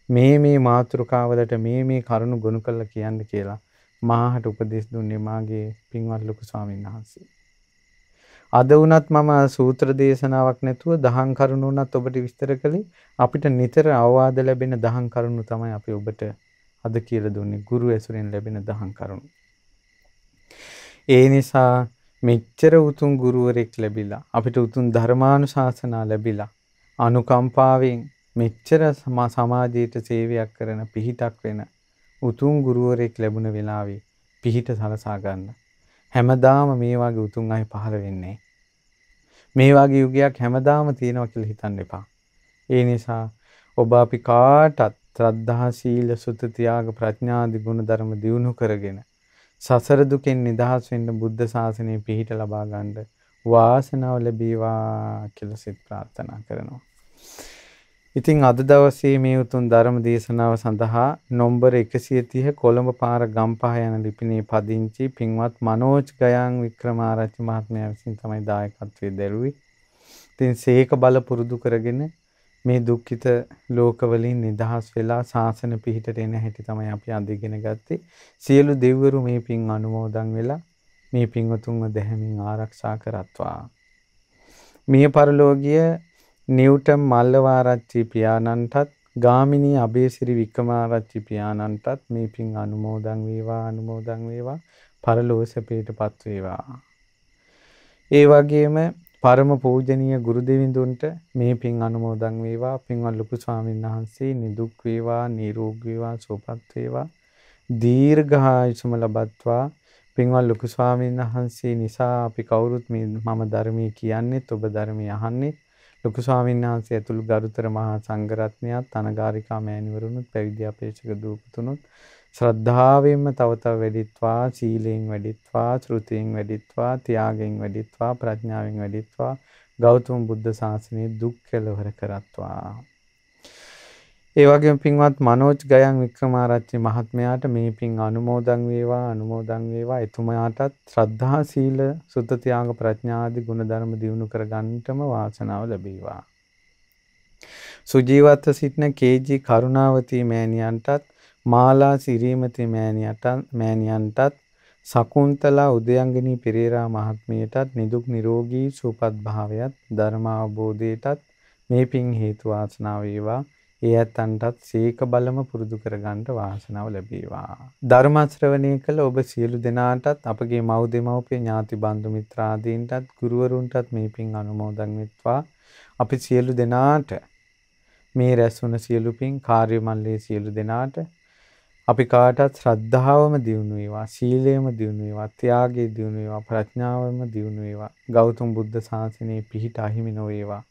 මේ මාතෘකාවලට මේ කරුණු ගොනු කරලා කියන්න කියලා මාහට උපදෙස් දුන්නේ මාගේ පින්වත් ලොකු ස්වාමීන් වහන්සේ. අද වුණත් මම සූත්‍ර දේශනාවක් නැතුව දහම් කරුණු උනත් ඔබට විස්තර කළේ අපිට නිතර අවවාද ලැබෙන දහම් කරුණු තමයි අපි ඔබට අද කියලා දුන්නේ ගුරු ඇසුරෙන් ලැබෙන දහම් කරුණු. ඒ නිසා මෙච්චර උතුම් ගුරුවරෙක් ලැබිලා අපිට උතුම් ධර්මානුශාසනා ලැබිලා අනුකම්පාවෙන් මෙච්චර සමාජයට සේවයක් කරන පිහිටක් වෙන උතුම් ගුරුවරෙක් ලැබුණ වෙලාවේ පිහිට සලසා ගන්න. හැමදාම මේ වගේ උතුම් අය පහළ වෙන්නේ. මේ වගේ යුගයක් හැමදාම තියෙනවා කියලා හිතන්න එපා. ඒ නිසා ඔබ අපි කාටත් ශ්‍රද්ධා සීල සුත ත්‍යාග ප්‍රඥාදි ගුණ ධර්ම දියුණු කරගෙන සසර දුකෙන් නිදහස් වෙන්න බුද්ධ ශාසනය පිහිට ලබා ගන්න වාසනාව ලැබේවා කියලා සිත ප්‍රාර්ථනා කරනවා. ඉතින් අද දවසේ මේ උතුම් ධර්ම දේශනාව සඳහා නම්බර 130 කොළඹ පාර ගම්පහ යන ලිපිනේ පදිංචි පින්වත් මනෝජ් ගයාන් වික්‍රමාරච්චි මහත්මයා විසින් තමයි දායකත්වයේ දැරුවේ. ඉතින් සීක බල පුරුදු කරගෙන මේ දුක්ඛිත ලෝකවලින් නිදහස් වෙලා ශාසන පිහිටට එන හැටි තමයි අපි අද ඉගෙන ගත්තේ. සියලු දෙවිවරු මේ පින් අනුමෝදන් වෙලා මේ පින්වතුන්ව දැහැමින් ආරක්ෂා කරත්වා. මිය පරලෝකීය නිව්ටන් මල්ලවාරච්චි පියාණන්ටත් ගාමිණී අබේසිරි වික්‍රමාරච්චි පියාණන්ටත් මේ පින් අනුමෝදන් වේවා පරලෝක සැපයටපත් වේවා. ඒ වගේම පරම පූජනීය ගුරු දෙවිඳුන්ට මේ පින් අනුමෝදන් වේවා. පින්වත් ලොකු ස්වාමීන් වහන්සේ නිදුක් වේවා නිරෝගී වේවා සුවපත් වේවා දීර්ඝායුෂම ලබත්වා. පින්වත් ලොකු ස්වාමීන් වහන්සේ නිසා අපි කවුරුත් මම ධර්මයේ කියන්නේත් ඔබ ධර්මයේ අහන්නේ. ලොකු ස්වාමීන් වහන්සේ ඇතුළු ගරුතර මහා සංඝරත්නයත් අනගාരികා මෑණිවරුනුත් පැවිදි අපේක්ෂක දූපතුනුත් ශ්‍රද්ධාවෙන්ම තව වැඩිත්වා සීලයෙන් වැඩිත්වා ශ්‍රුතියෙන් වැඩිත්වා ත්‍යාගයෙන් වැඩිත්වා ප්‍රඥාවෙන් වැඩිත්වා ගෞතම බුද්ධ ශාසනයේ දුක් කෙලවර කරත්වා. ඒ වගේම පින්වත් මනෝජ් ගයන් වික්‍රමාරච්චි මහත්මයාට මේ පින් අනුමෝදන් වේවා. එතුමාටත් ශ්‍රද්ධා සීල සුත ත්‍යාග ප්‍රඥා ආදී ගුණ ධර්ම දියුණු කර ගන්නටම වාසනාව ලැබේවා. සුජීවත්ව සිටින කේජී කරුණාවතී මෑණියන්ටත් මාලා සිරීමති මෑණියන්ටත් සකුන්තලා උදයංගනී පෙරේරා මහත්මියටත් නිදුක් නිරෝගී සුවපත් භාවයත් ධර්ම අවබෝධයටත් මේ පින් හේතු වාසනා වේවා. ඒ ඇත්තන්ටත් සීක බලම පුරුදු කරගන්න වාසනාව ලැබේවා. ධර්ම ශ්‍රවණය කළ ඔබ සියලු දෙනාටත් අපගේ මව් දෙමව්පිය ඥාති බන්දු මිත්‍රාදීන්ටත් ගුරුවරුන්ටත් මේ පින් අනුමෝදන් වෙත්වා. අපි සියලු දෙනාට මේ රැස්වන සියලු පින් කාර්ය මණ්ඩලයේ සියලු දෙනාට අපි කාටත් ශ්‍රද්ධාවම දියුණු වේවා, සීලයම දියුණු වේවා, ත්‍යාගය දියුණු වේවා, ප්‍රඥාවම දියුණු වේවා. ගෞතම බුද්ධ ශාසනයේ පිහිට අහිමි නොවේවා.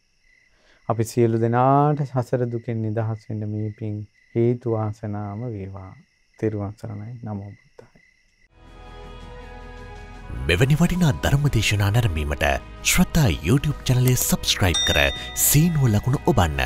අපි සියලු දෙනාට සසර දුකෙන් නිදහස් වෙන්න මේ පින් හේතු වාසනාම වේවා. තෙරුවන් සරණයි. නමෝ බුද්ධාය. මෙවැනි වටිනා ධර්ම දේශනා නැරඹීමට ශ්‍රද්ධා YouTube channel එක subscribe කර සීනුව ලකුණ ඔබන්න.